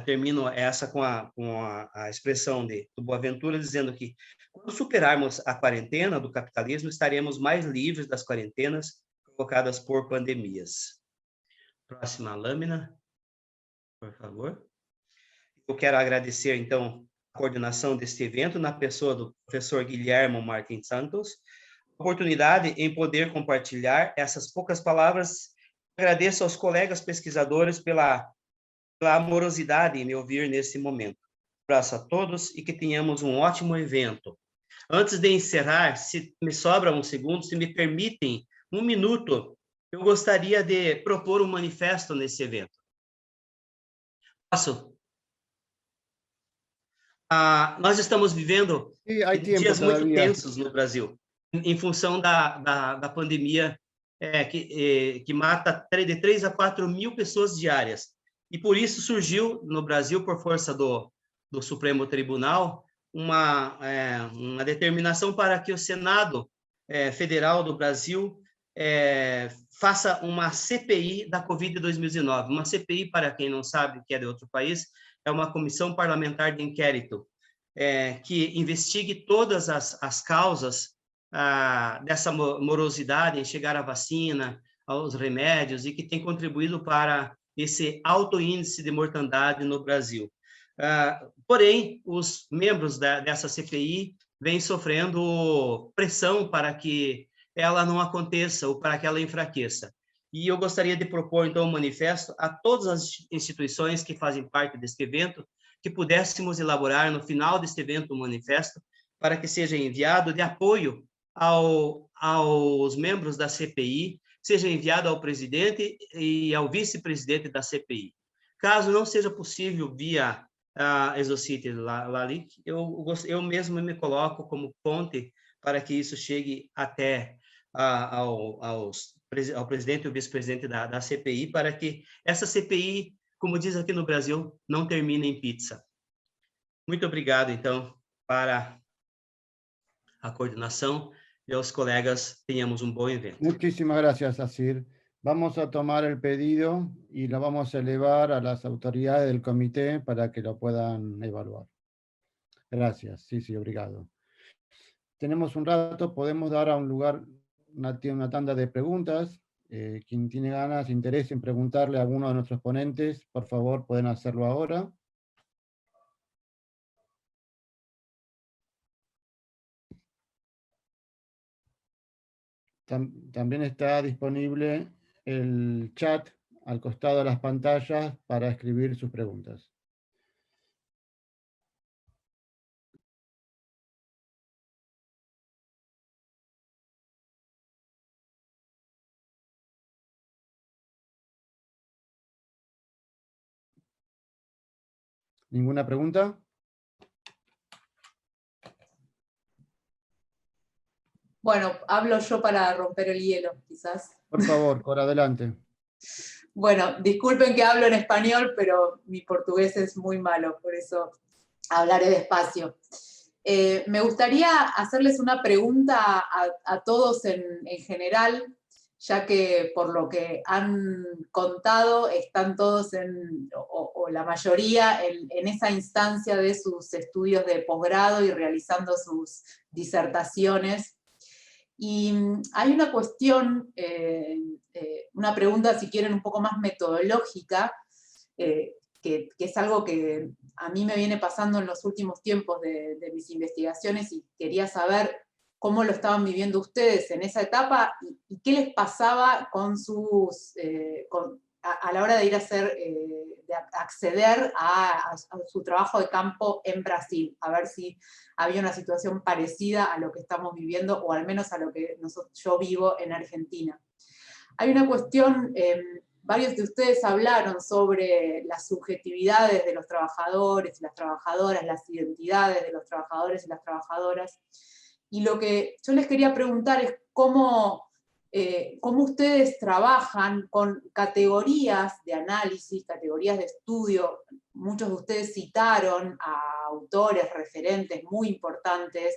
termino essa com a expressão do Boaventura, dizendo que, quando superarmos a quarentena do capitalismo, estaremos mais livres das quarentenas provocadas por pandemias. Próxima lâmina, por favor. Eu quero agradecer, então, a coordenação deste evento, na pessoa do professor Guilhermo Martins Santos, a oportunidade em poder compartilhar essas poucas palavras. Agradeço aos colegas pesquisadores pela amorosidade em me ouvir nesse momento. Um abraço a todos e que tenhamos um ótimo evento. Antes de encerrar, se me sobra um segundo, se me permitem, 1 minuto, eu gostaria de propor um manifesto nesse evento. Posso? Nós estamos vivendo dias muito tensos no Brasil, em função da pandemia que mata de 3 a 4 mil pessoas diárias. E por isso surgiu no Brasil, por força do Supremo Tribunal, uma determinação para que o Senado Federal do Brasil faça uma CPI da Covid 2019. Uma CPI, para quem não sabe, que é de outro país, é uma comissão parlamentar de inquérito que investigue todas as causas dessa morosidade em chegar à vacina, aos remédios, e que tem contribuído para esse alto índice de mortandade no Brasil. Porém, os membros dessa CPI vêm sofrendo pressão para que ela não aconteça ou para que ela enfraqueça. E eu gostaria de propor, então, um manifesto a todas as instituições que fazem parte deste evento, que pudéssemos elaborar no final deste evento um manifesto para que seja enviado de apoio aos membros da CPI, seja enviado ao presidente e ao vice-presidente da CPI. Caso não seja possível via Exocity Lalic, eu mesmo me coloco como ponte para que isso chegue até ao presidente e ao vice-presidente da CPI, para que essa CPI, como diz aqui no Brasil, não termine em pizza. Muito obrigado, então, para a coordenação y a los colegas tenhamos un buen evento. Muchísimas gracias, Asir. Vamos a tomar el pedido y lo vamos a elevar a las autoridades del comité para que lo puedan evaluar. Gracias, sí, obrigado. Tenemos un rato, podemos dar a un lugar una tanda de preguntas. Quien tiene ganas, interés en preguntarle a alguno de nuestros ponentes, por favor, pueden hacerlo ahora. También está disponible el chat al costado de las pantallas para escribir sus preguntas. ¿Ninguna pregunta? Bueno, hablo yo para romper el hielo, quizás. Por favor, Cora, adelante. Bueno, disculpen que hablo en español, pero mi portugués es muy malo, por eso hablaré despacio. Me gustaría hacerles una pregunta a todos en general, ya que por lo que han contado están todos o la mayoría en esa instancia de sus estudios de posgrado y realizando sus disertaciones. Y hay una cuestión, una pregunta, si quieren, un poco más metodológica, que es algo que a mí me viene pasando en los últimos tiempos de mis investigaciones, y quería saber cómo lo estaban viviendo ustedes en esa etapa y qué les pasaba con a la hora de ir a de acceder a su trabajo de campo en Brasil, a ver si había una situación parecida a lo que estamos viviendo, o al menos a lo que yo vivo en Argentina. Hay una cuestión, varios de ustedes hablaron sobre las subjetividades de los trabajadores y las trabajadoras, las identidades de los trabajadores y las trabajadoras, y lo que yo les quería preguntar es cómo ustedes trabajan con categorías de análisis, categorías de estudio. Muchos de ustedes citaron a autores, referentes muy importantes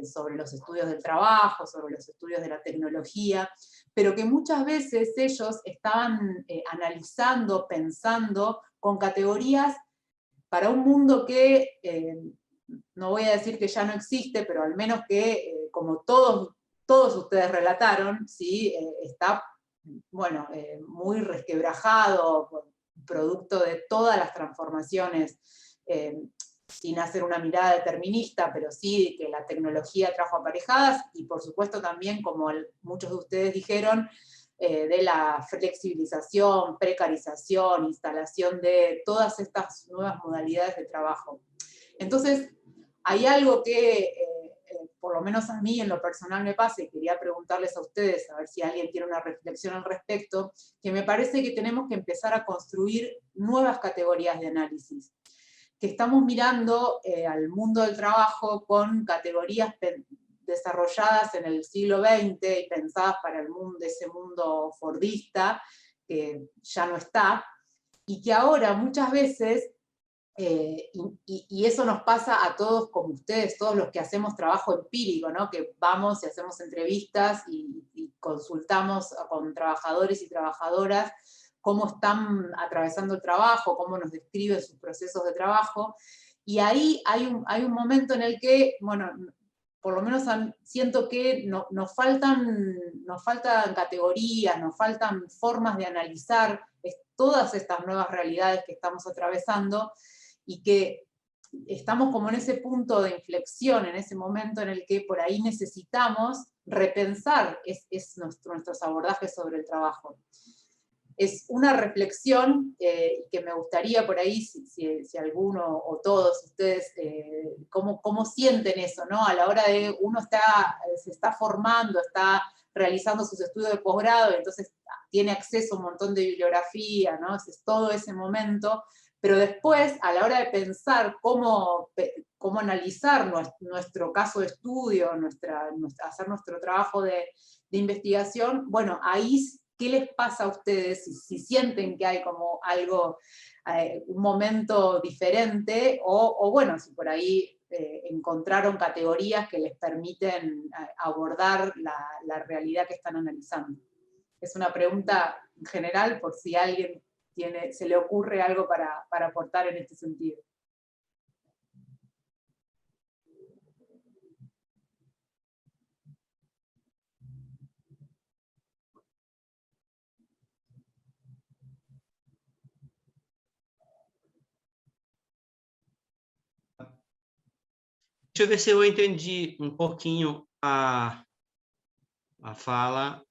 sobre los estudios del trabajo, sobre los estudios de la tecnología, pero que muchas veces ellos estaban analizando, pensando con categorías para un mundo que, no voy a decir que ya no existe, pero al menos que, como todos ustedes relataron, ¿sí? Está muy resquebrajado, producto de todas las transformaciones, sin hacer una mirada determinista, pero sí que la tecnología trajo aparejadas, y por supuesto también, como muchos de ustedes dijeron, de la flexibilización, precarización, instalación de todas estas nuevas modalidades de trabajo. Entonces, hay algo que por lo menos a mí en lo personal me pasa, y quería preguntarles a ustedes, a ver si alguien tiene una reflexión al respecto, que me parece que tenemos que empezar a construir nuevas categorías de análisis, que estamos mirando al mundo del trabajo con categorías desarrolladas en el siglo XX y pensadas para el mundo, ese mundo fordista, que ya no está, y que ahora muchas veces, y eso nos pasa a todos como ustedes, todos los que hacemos trabajo empírico, ¿no? Que vamos y hacemos entrevistas y consultamos con trabajadores y trabajadoras cómo están atravesando el trabajo, cómo nos describen sus procesos de trabajo, y ahí hay un momento en el que, bueno, por lo menos siento que nos faltan categorías, nos faltan formas de analizar todas estas nuevas realidades que estamos atravesando, y que estamos como en ese punto de inflexión, en ese momento en el que por ahí necesitamos repensar nuestros abordajes sobre el trabajo. Es una reflexión que me gustaría por ahí, si alguno o todos ustedes, cómo sienten eso, ¿no? A la hora de uno se está formando, está realizando sus estudios de posgrado, entonces tiene acceso a un montón de bibliografía, ¿no? Es todo ese momento, pero después, a la hora de pensar cómo analizar nuestro caso de estudio, hacer nuestro trabajo de investigación, bueno, ahí, ¿qué les pasa a ustedes si sienten que hay como algo, un momento diferente, o bueno, si por ahí encontraron categorías que les permiten abordar la realidad que están analizando? Es una pregunta general por si a alguien se le ocurre algo para aportar en este sentido. Deixa eu ver se eu entendi um pouquinho a fala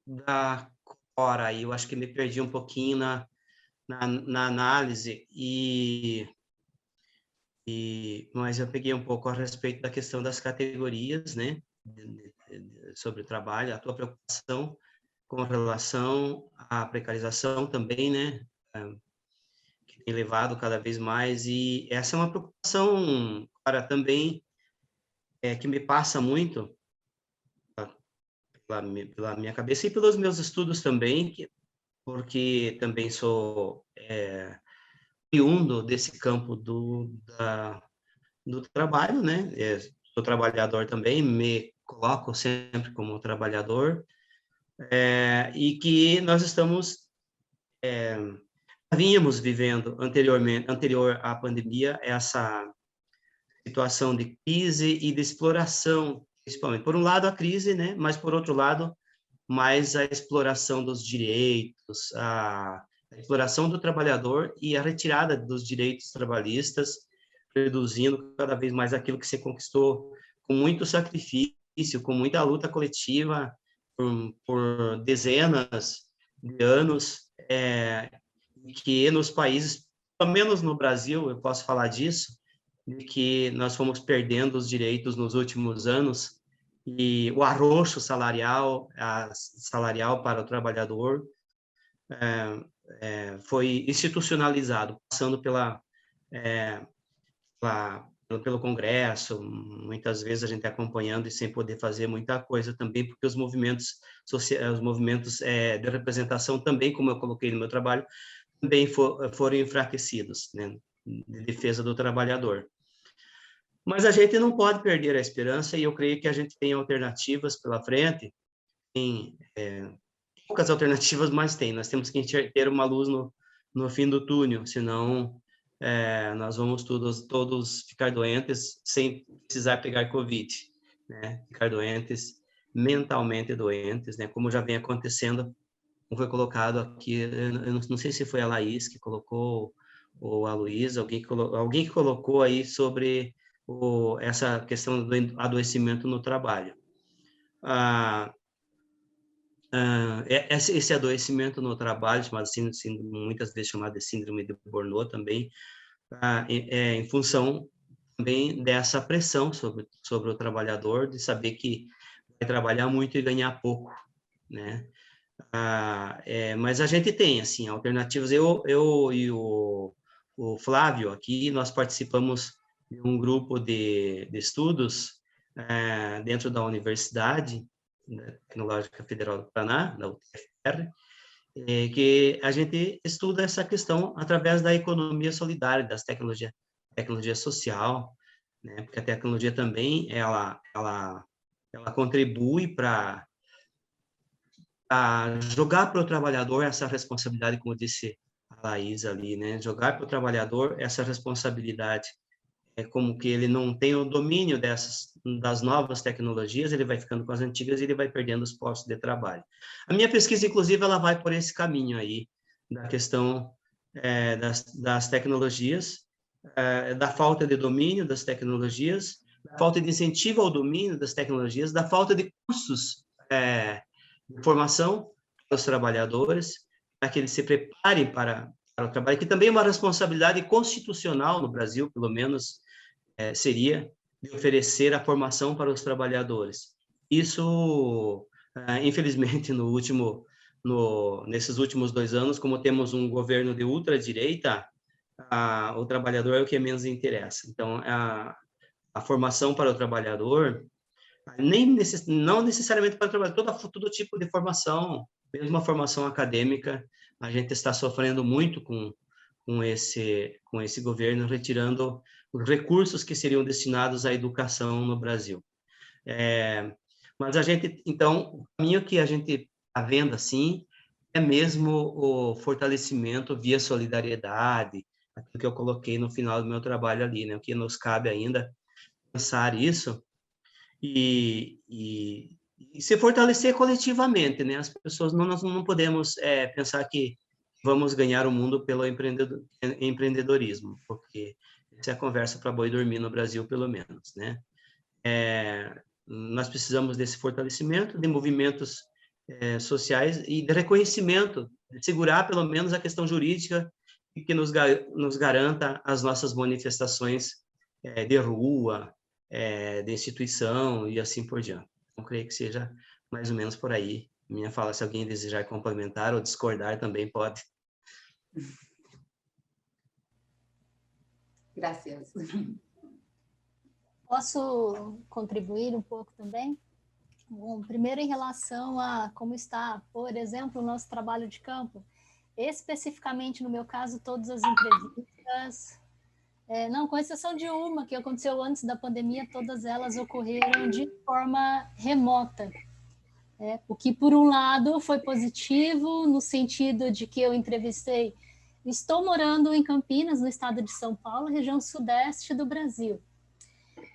da Cora. Eu acho que me perdi um pouquinho na análise, mas eu peguei um pouco a respeito da questão das categorias, né, sobre o trabalho, a tua preocupação com relação à precarização também, né, que tem levado cada vez mais, e essa é uma preocupação, para também, que me passa muito pela minha cabeça e pelos meus estudos também, porque também sou oriundo desse campo do trabalho, né? Sou trabalhador também, me coloco sempre como trabalhador, e que nós vínhamos vivendo anterior à pandemia, essa situação de crise e de exploração, principalmente. Por um lado, a crise, né? Mas, por outro lado, mais a exploração dos direitos, a exploração do trabalhador e a retirada dos direitos trabalhistas, reduzindo cada vez mais aquilo que se conquistou com muito sacrifício, com muita luta coletiva, por dezenas de anos, que nos países, pelo menos no Brasil, eu posso falar disso, de que nós fomos perdendo os direitos nos últimos anos, e o arroxo salarial para o trabalhador foi institucionalizado, passando pelo Congresso, muitas vezes a gente acompanhando e sem poder fazer muita coisa também, porque os movimentos sociais, os movimentos de representação também, como eu coloquei no meu trabalho, também foram enfraquecidos, né, de defesa do trabalhador. Mas a gente não pode perder a esperança, e eu creio que a gente tem alternativas pela frente, tem poucas alternativas, mas tem. Nós temos que ter uma luz no fim do túnel, senão nós vamos todos ficar doentes sem precisar pegar Covid, né? Ficar doentes, mentalmente doentes, né? Como já vem acontecendo, como foi colocado aqui, eu não sei se foi a Laís que colocou, ou a Luísa, alguém que colocou aí sobre essa questão do adoecimento no trabalho. Esse adoecimento no trabalho, muitas vezes chamado de síndrome de Burnout também, em função também dessa pressão sobre o trabalhador, de saber que vai trabalhar muito e ganhar pouco, né? Mas a gente tem, assim, alternativas. Eu e o Flávio aqui, nós participamos de um grupo de estudos dentro da Universidade Tecnológica Federal do Paraná, da UTFPR, que a gente estuda essa questão através da economia solidária, das tecnologia social, né? Porque a tecnologia também, ela contribui para jogar para o trabalhador essa responsabilidade, como disse a Laís ali, né? Jogar para o trabalhador essa responsabilidade. É como que ele não tem o domínio das novas tecnologias, ele vai ficando com as antigas e ele vai perdendo os postos de trabalho. A minha pesquisa, inclusive, ela vai por esse caminho aí, da questão das tecnologias, da falta de domínio das tecnologias, da falta de incentivo ao domínio das tecnologias, da falta de cursos de formação para os trabalhadores, para que eles se preparem para o trabalho, que também é uma responsabilidade constitucional no Brasil, pelo menos, seria de oferecer a formação para os trabalhadores. Isso, infelizmente, nesses últimos 2 anos, como temos um governo de ultradireita, o trabalhador é o que menos interessa. Então, a formação para o trabalhador, não necessariamente para o trabalhador, todo tipo de formação, mesmo a formação acadêmica, a gente está sofrendo muito com esse governo, retirando os recursos que seriam destinados à educação no Brasil. Mas a gente, então, o caminho que a gente está vendo, assim, é mesmo o fortalecimento via solidariedade, aquilo que eu coloquei no final do meu trabalho ali, né? O que nos cabe ainda pensar isso e se fortalecer coletivamente, né? As pessoas, nós não podemos pensar que vamos ganhar o mundo pelo empreendedorismo, porque essa é a conversa para boi dormir no Brasil, pelo menos, né? Nós precisamos desse fortalecimento de movimentos sociais e de reconhecimento, de segurar pelo menos a questão jurídica que nos garanta as nossas manifestações de rua, de instituição e assim por diante. Então, creio que seja mais ou menos por aí minha fala. Se alguém desejar complementar ou discordar, também pode. Gracias. Posso contribuir um pouco também? Bom, primeiro em relação a como está, por exemplo, o nosso trabalho de campo. Especificamente, no meu caso, todas as entrevistas, não, com exceção de uma que aconteceu antes da pandemia, todas elas ocorreram de forma remota. O que, por um lado, foi positivo, no sentido de que eu entrevistei. Estou morando em Campinas, no estado de São Paulo, região sudeste do Brasil.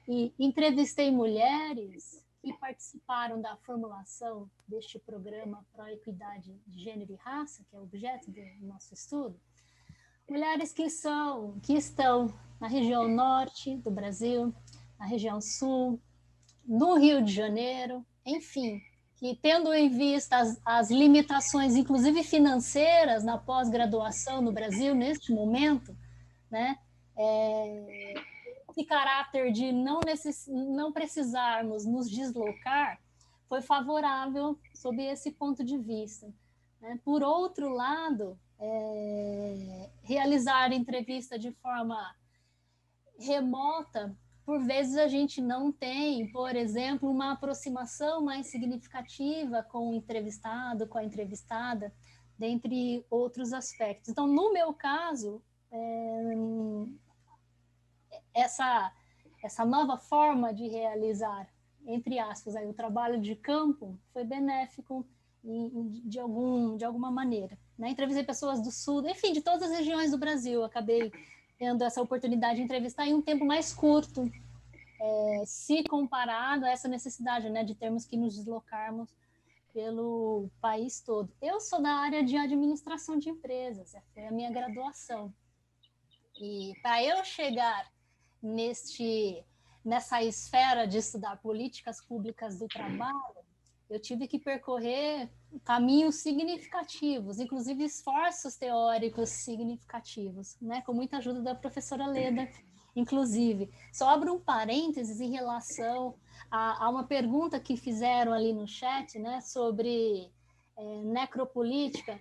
E entrevistei mulheres que participaram da formulação deste programa para a equidade de gênero e raça, que é o objeto do nosso estudo. Mulheres que estão na região norte do Brasil, na região sul, no Rio de Janeiro, enfim, que tendo em vista as limitações, inclusive financeiras, na pós-graduação no Brasil, neste momento, né, esse caráter de não precisarmos nos deslocar foi favorável sob esse ponto de vista. Né? Por outro lado, realizar entrevista de forma remota, por vezes a gente não tem, por exemplo, uma aproximação mais significativa com o entrevistado, com a entrevistada, dentre outros aspectos. Então, no meu caso, essa nova forma de realizar, entre aspas, aí, o trabalho de campo foi benéfico de alguma maneira. Né? Entrevistei pessoas do sul, enfim, de todas as regiões do Brasil, acabei tendo essa oportunidade de entrevistar em um tempo mais curto, se comparado a essa necessidade, né, de termos que nos deslocarmos pelo país todo. Eu sou da área de administração de empresas, foi a minha graduação. E para eu chegar nessa esfera de estudar políticas públicas do trabalho, eu tive que percorrer caminhos significativos, inclusive esforços teóricos significativos, né? Com muita ajuda da professora Leda, inclusive. Só abro um parênteses em relação a uma pergunta que fizeram ali no chat, né, sobre necropolítica.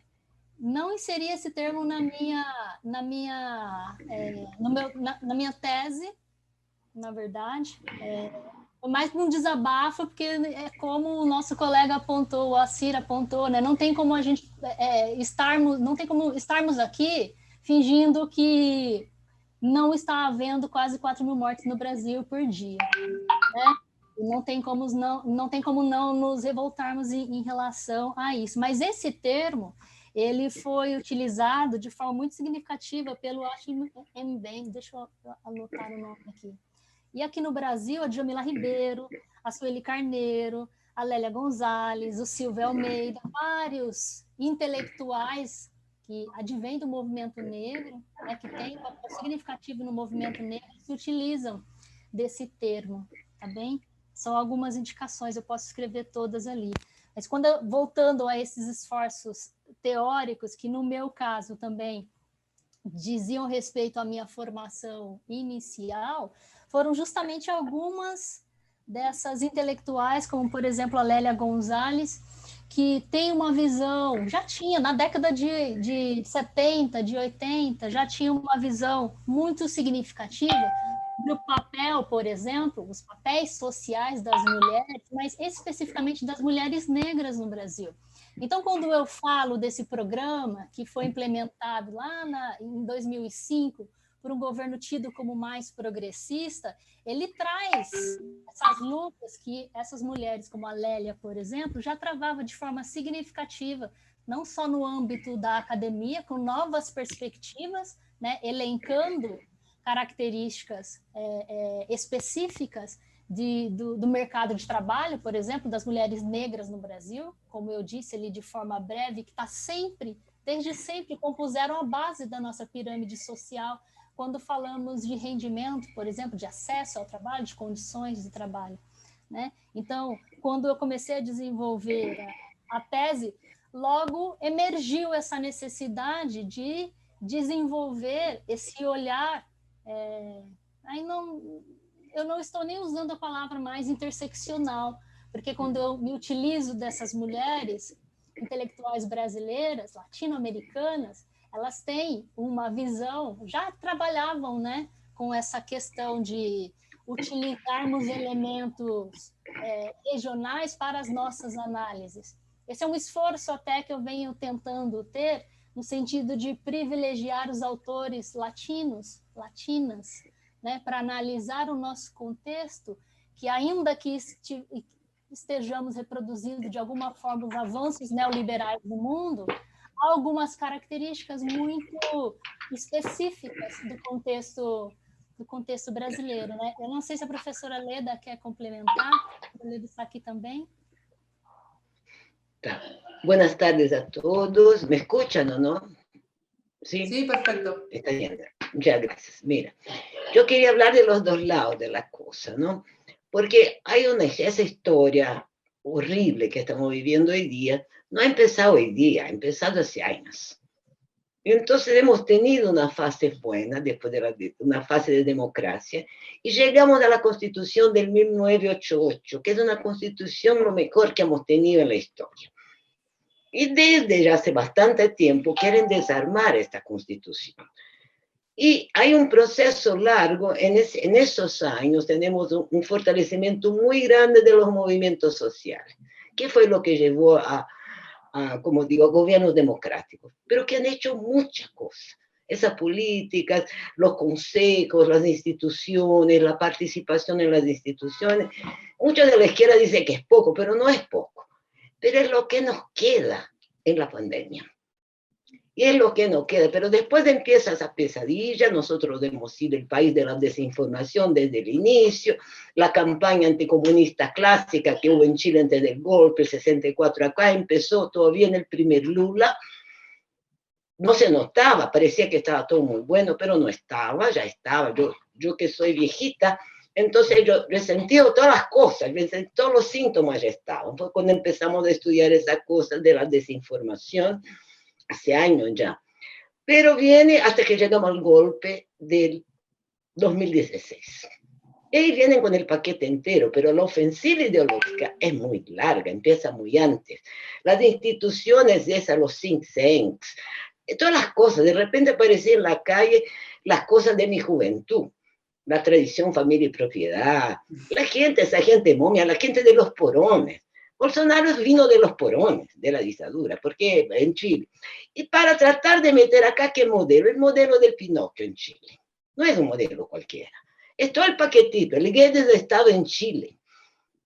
Não inseri esse termo na minha tese, na verdade, mais um desabafo, porque é como o nosso colega apontou, o Assir apontou, né? Não tem como a gente estarmos aqui fingindo que não está havendo quase 4 mil mortes no Brasil por dia, né? E não tem como não nos revoltarmos em relação a isso. Mas esse termo, ele foi utilizado de forma muito significativa pelo Achille Mbembe, deixa eu anotar o nome aqui. E aqui no Brasil, a Djamila Ribeiro, a Sueli Carneiro, a Lélia Gonzalez, o Silvio Almeida, vários intelectuais que advêm do movimento negro, né, que têm um papel significativo no movimento negro, se utilizam desse termo, tá bem? São algumas indicações, eu posso escrever todas ali. Mas voltando a esses esforços teóricos, que no meu caso também diziam respeito à minha formação inicial, foram justamente algumas dessas intelectuais, como, por exemplo, a Lélia Gonzalez, que tem uma visão, já tinha, na década de 70, de 80, já tinha uma visão muito significativa do papel, por exemplo, os papéis sociais das mulheres, mas especificamente das mulheres negras no Brasil. Então, quando eu falo desse programa que foi implementado lá em 2005 por um governo tido como mais progressista, ele traz essas lutas que essas mulheres, como a Lélia, por exemplo, já travavam de forma significativa, não só no âmbito da academia, com novas perspectivas, né, elencando características específicas do mercado de trabalho, por exemplo, das mulheres negras no Brasil, como eu disse ali de forma breve, que desde sempre, compuseram a base da nossa pirâmide social, quando falamos de rendimento, por exemplo, de acesso ao trabalho, de condições de trabalho, né? Então, quando eu comecei a desenvolver a tese, logo emergiu essa necessidade de desenvolver esse olhar, eu não estou nem usando a palavra mais interseccional, porque quando eu me utilizo dessas mulheres intelectuais brasileiras, latino-americanas, elas têm uma visão, já trabalhavam, né, com essa questão de utilizarmos elementos regionais para as nossas análises. Esse é um esforço até que eu venho tentando ter, no sentido de privilegiar os autores latinas, né, para analisar o nosso contexto, que ainda que estejamos reproduzindo de alguma forma os avanços neoliberais do mundo, há algumas características muito específicas do contexto brasileiro, né? Eu não sei se a professora Leda quer complementar, a Leda está aqui também. Tá. Buenas tardes a todos. ¿Me escuchan o no? Sí, sí, perfecto. Está bien. Muchas gracias. Mira, yo quería hablar de los dos lados de la cosa, ¿no? Porque hay esa historia horrible que estamos viviendo hoy día, no ha empezado hoy día, ha empezado hace años. Y entonces hemos tenido una fase buena, después de una fase de democracia, y llegamos a la Constitución del 1988, que es una constitución lo mejor que hemos tenido en la historia. Y desde ya hace bastante tiempo quieren desarmar esta constitución. Y hay un proceso largo, en esos años tenemos un fortalecimiento muy grande de los movimientos sociales, que fue lo que llevó a como digo, gobiernos democráticos, pero que han hecho muchas cosas. Esas políticas, los consejos, las instituciones, la participación en las instituciones. Muchos de la izquierda dicen que es poco, pero no es poco. Pero es lo que nos queda en la pandemia. Y es lo que nos queda. Pero después empieza esa pesadilla. Nosotros hemos sido el país de la desinformación desde el inicio. La campaña anticomunista clásica que hubo en Chile antes del golpe, el 64 acá, empezó todavía en el primer Lula. No se notaba, parecía que estaba todo muy bueno, pero no estaba, ya estaba. Yo que soy viejita, entonces yo he sentido todas las cosas, todos los síntomas ya estaban. Fue cuando empezamos a estudiar esas cosas de la desinformación, hace años ya. Pero viene hasta que llegamos al golpe del 2016. Y ahí vienen con el paquete entero, pero la ofensiva ideológica es muy larga, empieza muy antes. Las instituciones esas, los think tanks, todas las cosas, de repente aparecían en la calle las cosas de mi juventud. la tradición, familia y propiedad. La gente, esa gente momia, la gente de los porones. Bolsonaro vino de los porones, de la dictadura, porque en Chile. Y para tratar de meter acá, ¿qué modelo? El modelo del Pinocchio en Chile. No es un modelo cualquiera. Es todo el paquetito, el Guedes de Estado en Chile,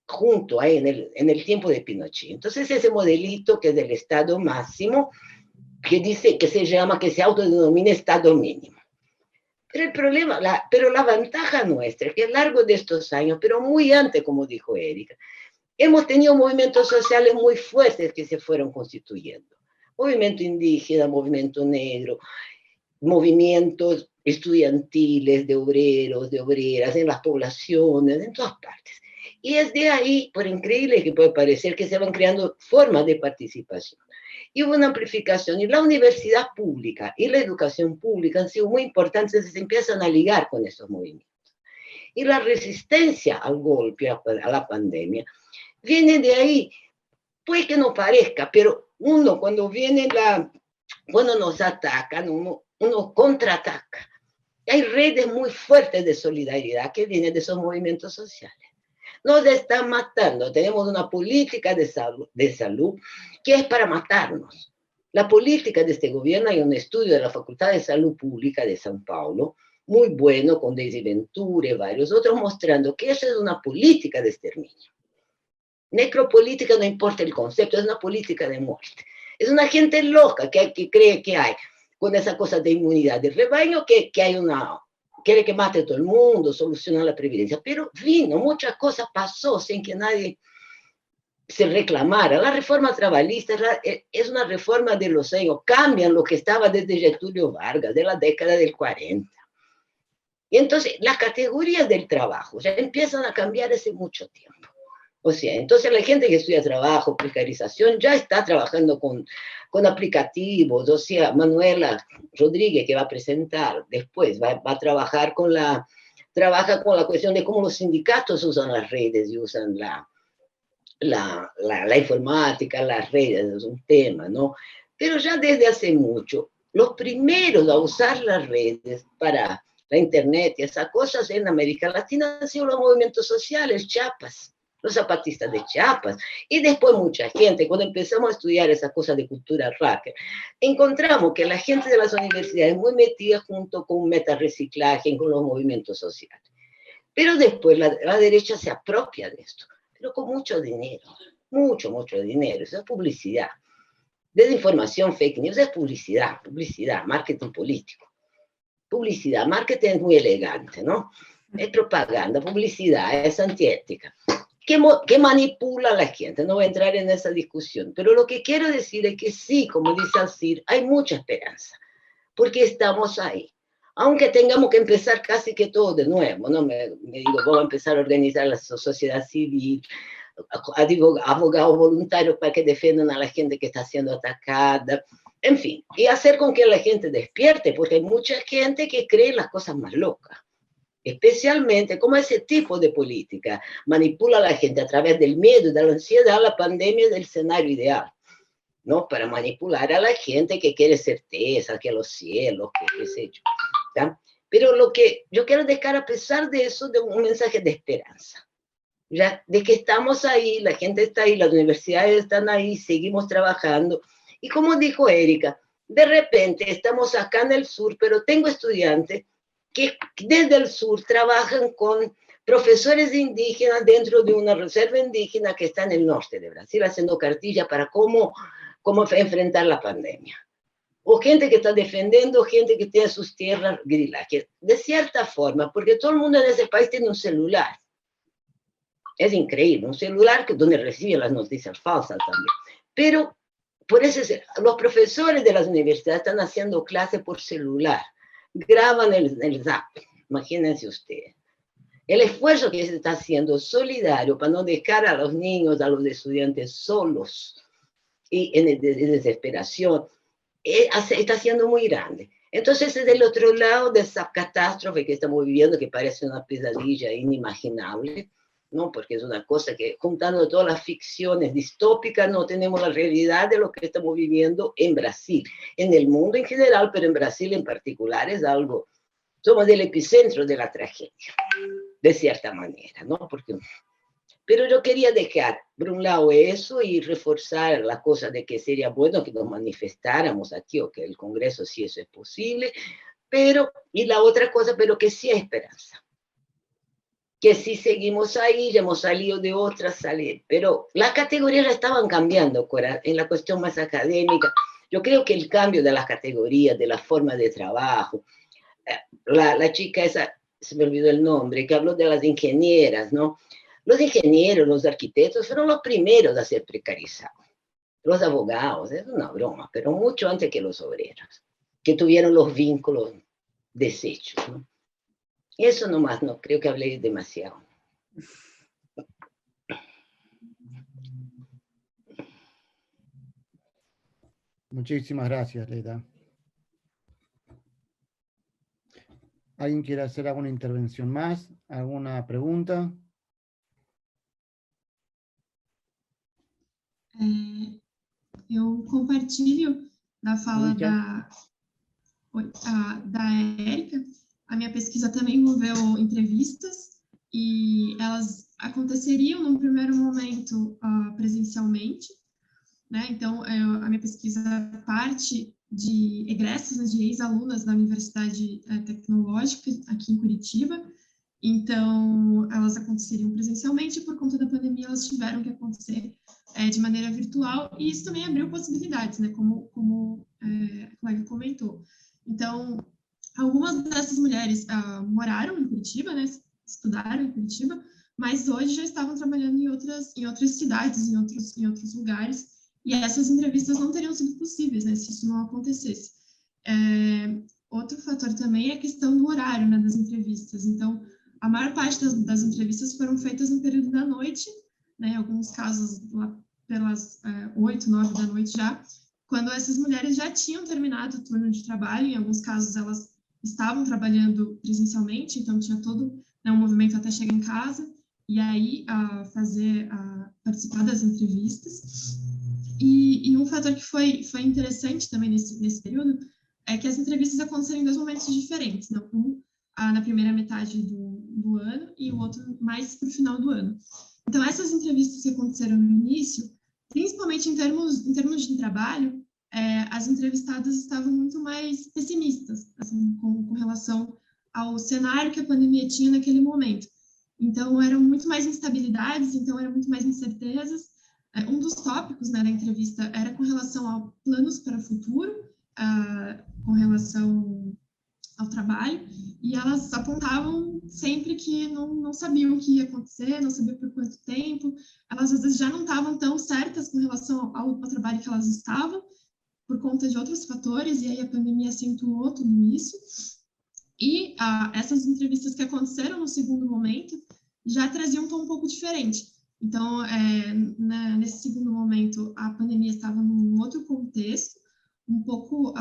junto ahí en el tiempo de Pinochet. Entonces ese modelito que es del Estado máximo, que dice, que se autodenomina Estado mínimo. Pero el problema, pero la ventaja nuestra es que a lo largo de estos años, pero muy antes, como dijo Erika, hemos tenido movimientos sociales muy fuertes que se fueron constituyendo. Movimiento indígena, movimiento negro, movimientos estudiantiles de obreros, de obreras, en las poblaciones, en todas partes. Y es de ahí, por increíble que puede parecer, que se van creando formas de participación. Y hubo una amplificación, y la universidad pública y la educación pública han sido muy importantes, se empiezan a ligar con estos movimientos. Y la resistencia al golpe, a la pandemia, viene de ahí. Puede que no parezca, pero uno cuando cuando nos atacan, uno contraataca. Hay redes muy fuertes de solidaridad que vienen de esos movimientos sociales. Nos están matando. Tenemos una política de salud que es para matarnos. La política de este gobierno, hay un estudio de la Facultad de Salud Pública de São Paulo, muy bueno, con Daisy Ventura y varios otros, mostrando que esa es una política de exterminio. Necropolítica no importa el concepto, es una política de muerte. Es una gente loca que cree que hay, con esa cosa de inmunidad de rebaño, que hay quiere que mate a todo el mundo, soluciona la previdencia. Pero muchas cosas pasó sin que nadie se reclamara. La reforma trabalhista es una reforma de los años, cambian lo que estaba desde Getúlio Vargas, de la década del 40. Y entonces las categorías del trabajo ya empiezan a cambiar hace mucho tiempo. O sea, entonces la gente que estudia trabajo, precarización, ya está trabajando con aplicativos. O sea, Manuela Rodríguez, que va a presentar después, va a trabajar trabaja con la cuestión de cómo los sindicatos usan las redes y usan la informática, las redes, es un tema, ¿no? Pero ya desde hace mucho, los primeros a usar las redes para la internet y esas cosas en América Latina han sido los movimientos sociales, Chiapas, los zapatistas de Chiapas, y después mucha gente. Cuando empezamos a estudiar esas cosas de cultura hacker, encontramos que la gente de las universidades muy metida junto con meta-reciclaje, con los movimientos sociales. Pero después la derecha se apropia de esto, pero con mucho dinero, mucho dinero. Eso es publicidad. Desinformación, fake news es publicidad, marketing político. Publicidad, marketing es muy elegante, ¿no? Es propaganda, publicidad, es antiética. Que manipula a la gente. No voy a entrar en esa discusión, pero lo que quiero decir es que sí, como dice Alcir, hay mucha esperanza, porque estamos ahí. Aunque tengamos que empezar casi que todo de nuevo, ¿no? Me digo, vamos a empezar a organizar la sociedad civil, abogados voluntarios para que defiendan a la gente que está siendo atacada, en fin, y hacer con que la gente despierte, porque hay mucha gente que cree las cosas más locas. Especialmente como ese tipo de política manipula a la gente a través del miedo, de la ansiedad. La pandemia es el escenario ideal, ¿no? Para manipular a la gente que quiere certeza, que los cielos, que qué sé yo, ¿ya? Pero lo que yo quiero dejar a pesar de eso, de un mensaje de esperanza, ¿ya? De que estamos ahí, la gente está ahí, las universidades están ahí, seguimos trabajando. Y como dijo Erika, de repente estamos acá en el sur, pero tengo estudiantes que desde el sur trabajan con profesores indígenas dentro de una reserva indígena que está en el norte de Brasil, haciendo cartillas para cómo enfrentar la pandemia. O gente que está defendiendo, gente que tiene sus tierras grilas, que de cierta forma, porque todo el mundo en ese país tiene un celular. Es increíble, un celular donde reciben las noticias falsas también. Pero por eso los profesores de las universidades están haciendo clases por celular. Graban el zap, imagínense ustedes. El esfuerzo que se está haciendo solidario para no dejar a los niños, a los estudiantes solos y en desesperación, está siendo muy grande. Entonces, es del otro lado de esa catástrofe que estamos viviendo, que parece una pesadilla inimaginable, ¿no? Porque es una cosa que, juntando todas las ficciones distópicas, no tenemos la realidad de lo que estamos viviendo en Brasil, en el mundo en general, pero en Brasil en particular es algo somos el epicentro de la tragedia, de cierta manera, ¿no? Porque, pero yo quería dejar, por un lado, eso y reforzar la cosa de que sería bueno que nos manifestáramos aquí o que el Congreso, si eso es posible, pero, y la otra cosa, pero que sí hay esperanza. Que si seguimos ahí, ya hemos salido de otras, pero las categorías estaban cambiando, Cora, en la cuestión más académica. Yo creo que el cambio de las categorías, de la forma de trabajo, la chica esa, se me olvidó el nombre, que habló de las ingenieras, ¿no? Los ingenieros, los arquitectos fueron los primeros a ser precarizados. Los abogados, es una broma, pero mucho antes que los obreros, que tuvieron los vínculos deshechos, ¿no? Eso nomás, no creo que hablé demasiado. Muchísimas gracias, Leida. ¿Alguien quiere hacer alguna intervención más? ¿Alguna pregunta? Eu compartilho da fala da Érica. A minha pesquisa também envolveu entrevistas e elas aconteceriam num primeiro momento presencialmente, né? Então, a minha pesquisa parte de egressos, né, de ex-alunas da Universidade Tecnológica aqui em Curitiba. Então, elas aconteceriam presencialmente, por conta da pandemia, elas tiveram que acontecer de maneira virtual, e isso também abriu possibilidades, né, como a colega comentou. Então, algumas dessas mulheres moraram em Curitiba, né, estudaram em Curitiba, mas hoje já estavam trabalhando em outras cidades, em outros lugares, e essas entrevistas não teriam sido possíveis, né, se isso não acontecesse. Outro fator também é a questão do horário, né, das entrevistas. Então, a maior parte das entrevistas foram feitas no período da noite, né, em alguns casos lá pelas 8, 9 da noite já, quando essas mulheres já tinham terminado o turno de trabalho. Em alguns casos elas estavam trabalhando presencialmente, então tinha todo, né, um movimento até chegar em casa, e aí participar das entrevistas. E um fator que foi interessante também nesse período é que as entrevistas aconteceram em dois momentos diferentes, né? Um na primeira metade do ano e o outro mais para o final do ano. Então, essas entrevistas que aconteceram no início, principalmente em termos de trabalho, as entrevistadas estavam muito mais pessimistas, assim, com relação ao cenário que a pandemia tinha naquele momento. Então, eram muito mais instabilidades, então eram muito mais incertezas. Um dos tópicos, né, da entrevista era com relação a planos para o futuro, com relação ao trabalho, e elas apontavam sempre que não sabiam o que ia acontecer, não sabiam por quanto tempo. Elas, às vezes, já não estavam tão certas com relação ao trabalho que elas estavam, por conta de outros fatores, e aí a pandemia acentuou tudo isso. E essas entrevistas que aconteceram no segundo momento já traziam um tom um pouco diferente. Então, nesse segundo momento, a pandemia estava num outro contexto, um pouco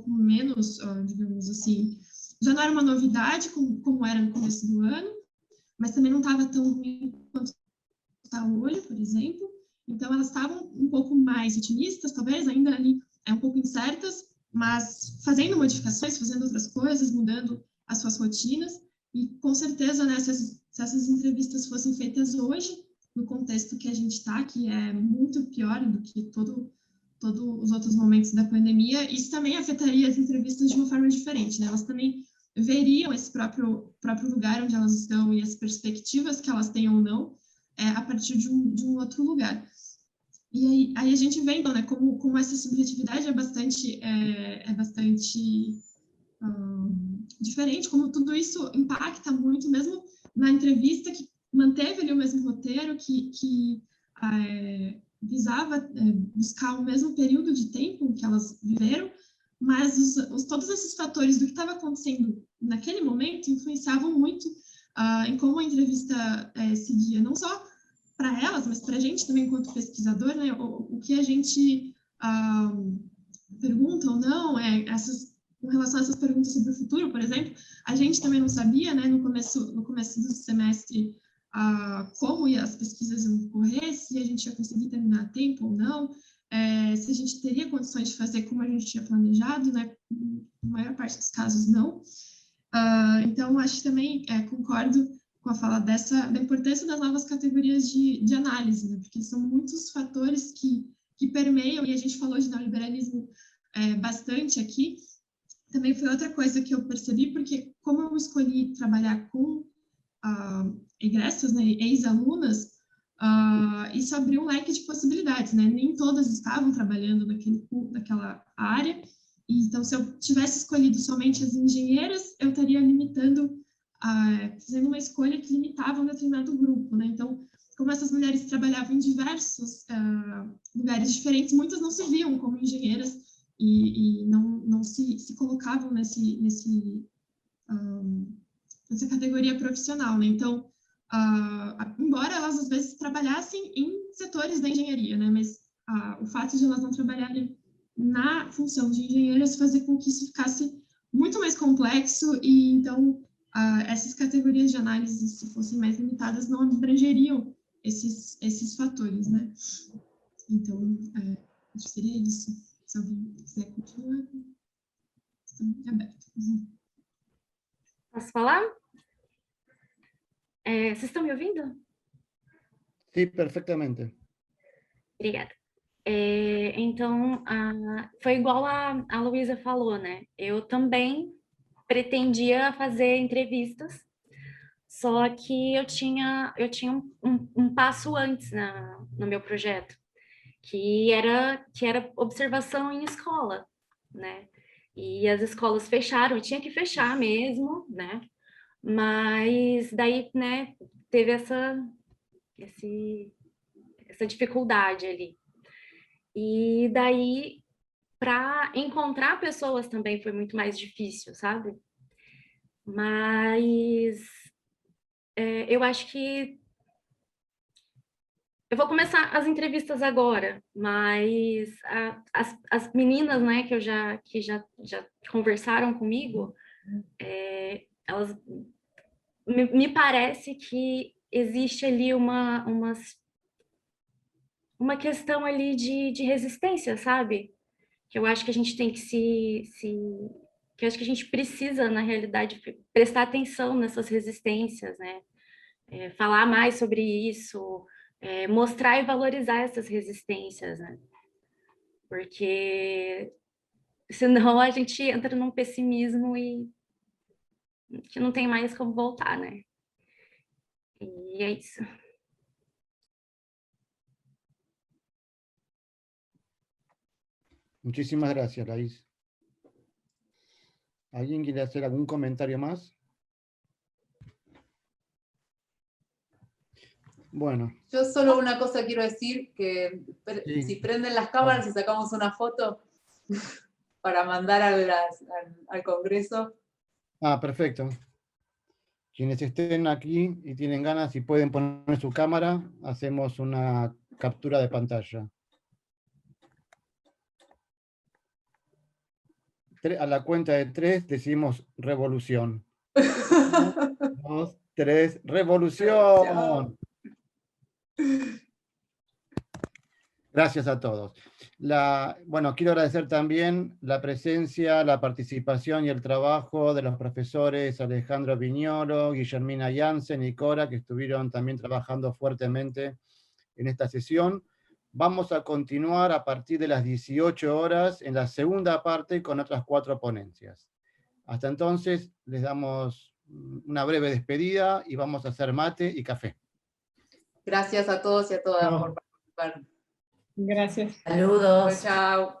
menos, digamos assim, já não era uma novidade como era no começo do ano, mas também não estava tão ruim quanto está hoje, por exemplo. Então, elas estavam um pouco mais otimistas, talvez ainda ali um pouco incertas, mas fazendo modificações, fazendo outras coisas, mudando as suas rotinas. E, com certeza, né, se essas entrevistas fossem feitas hoje, no contexto que a gente está, que é muito pior do que todos os outros momentos da pandemia, isso também afetaria as entrevistas de uma forma diferente, né? Elas também veriam esse próprio lugar onde elas estão e as perspectivas que elas têm ou não a partir de um outro lugar. E aí a gente vê, então, né, como essa subjetividade é bastante diferente, como tudo isso impacta muito, mesmo na entrevista que manteve ali o mesmo roteiro, que visava buscar o mesmo período de tempo que elas viveram, mas todos esses fatores do que estava acontecendo naquele momento influenciavam muito em como a entrevista seguia, não só para elas, mas para a gente também, enquanto pesquisador, né, o que a gente pergunta ou não, com relação a essas perguntas sobre o futuro, por exemplo, a gente também não sabia, né, no começo do semestre, como as pesquisas iam correr, se a gente ia conseguir terminar a tempo ou não. se a gente teria condições de fazer como a gente tinha planejado, né? Na maior parte dos casos, não. Então, acho que também concordo com a fala da importância das novas categorias de análise, né? Porque são muitos fatores que permeiam, e a gente falou de neoliberalismo bastante aqui. Também foi outra coisa que eu percebi, porque como eu escolhi trabalhar com egressos, né, ex-alunas, isso abriu um leque de possibilidades, né? Nem todas estavam trabalhando naquela área, então se eu tivesse escolhido somente as engenheiras, eu estaria limitando, fazendo uma escolha que limitava um determinado grupo, né? Então, como essas mulheres trabalhavam em diversos lugares diferentes, muitas não se viam como engenheiras e não se colocavam nessa categoria profissional, né? Então, embora elas às vezes trabalhassem em setores da engenharia, né? Mas o fato de elas não trabalharem na função de engenheiras fazia com que isso ficasse muito mais complexo e então essas categorias de análise, se fossem mais limitadas, não abrangeriam esses fatores, né? Então, acho que seria isso. Se alguém quiser continuar, estou aberto. Posso falar? Vocês estão me ouvindo? Sim, perfeitamente. Obrigada. Então, foi igual a Luísa falou, né? Eu também pretendia fazer entrevistas, só que eu tinha um passo antes no meu projeto, que era observação em escola, né? E as escolas fecharam, e tinha que fechar mesmo, né? Mas daí, né, teve essa dificuldade ali. E daí, para encontrar pessoas também foi muito mais difícil, sabe? Mas eu acho que eu vou começar as entrevistas agora, mas as meninas, né, que já conversaram comigo, elas me parece que existe ali uma questão ali de resistência, sabe? Que eu acho que a gente tem que que eu acho que a gente precisa, na realidade, prestar atenção nessas resistências, né? Falar mais sobre isso, mostrar e valorizar essas resistências, né? Porque senão a gente entra num pessimismo e que não tem mais como voltar, né? E é isso. Muchísimas gracias, Laís. ¿Alguien quiere hacer algún comentario más? Bueno. Yo solo una cosa quiero decir, que sí. Si prenden las cámaras y sacamos una foto para mandar al Congreso. Perfecto. Quienes estén aquí y tienen ganas y pueden poner su cámara, hacemos una captura de pantalla. A la cuenta de 3 decimos revolución. 1, 2, 3, revolución. Gracias a todos. Bueno, quiero agradecer también la presencia, la participación y el trabajo de los profesores Alejandro Viñolo, Guillermina Jansen y Cora, que estuvieron también trabajando fuertemente en esta sesión. Vamos a continuar a partir de las 18 horas en la segunda parte con otras 4 ponencias. Hasta entonces, les damos una breve despedida y vamos a hacer mate y café. Gracias a todos y a todas por participar. Gracias. Saludos. Chao.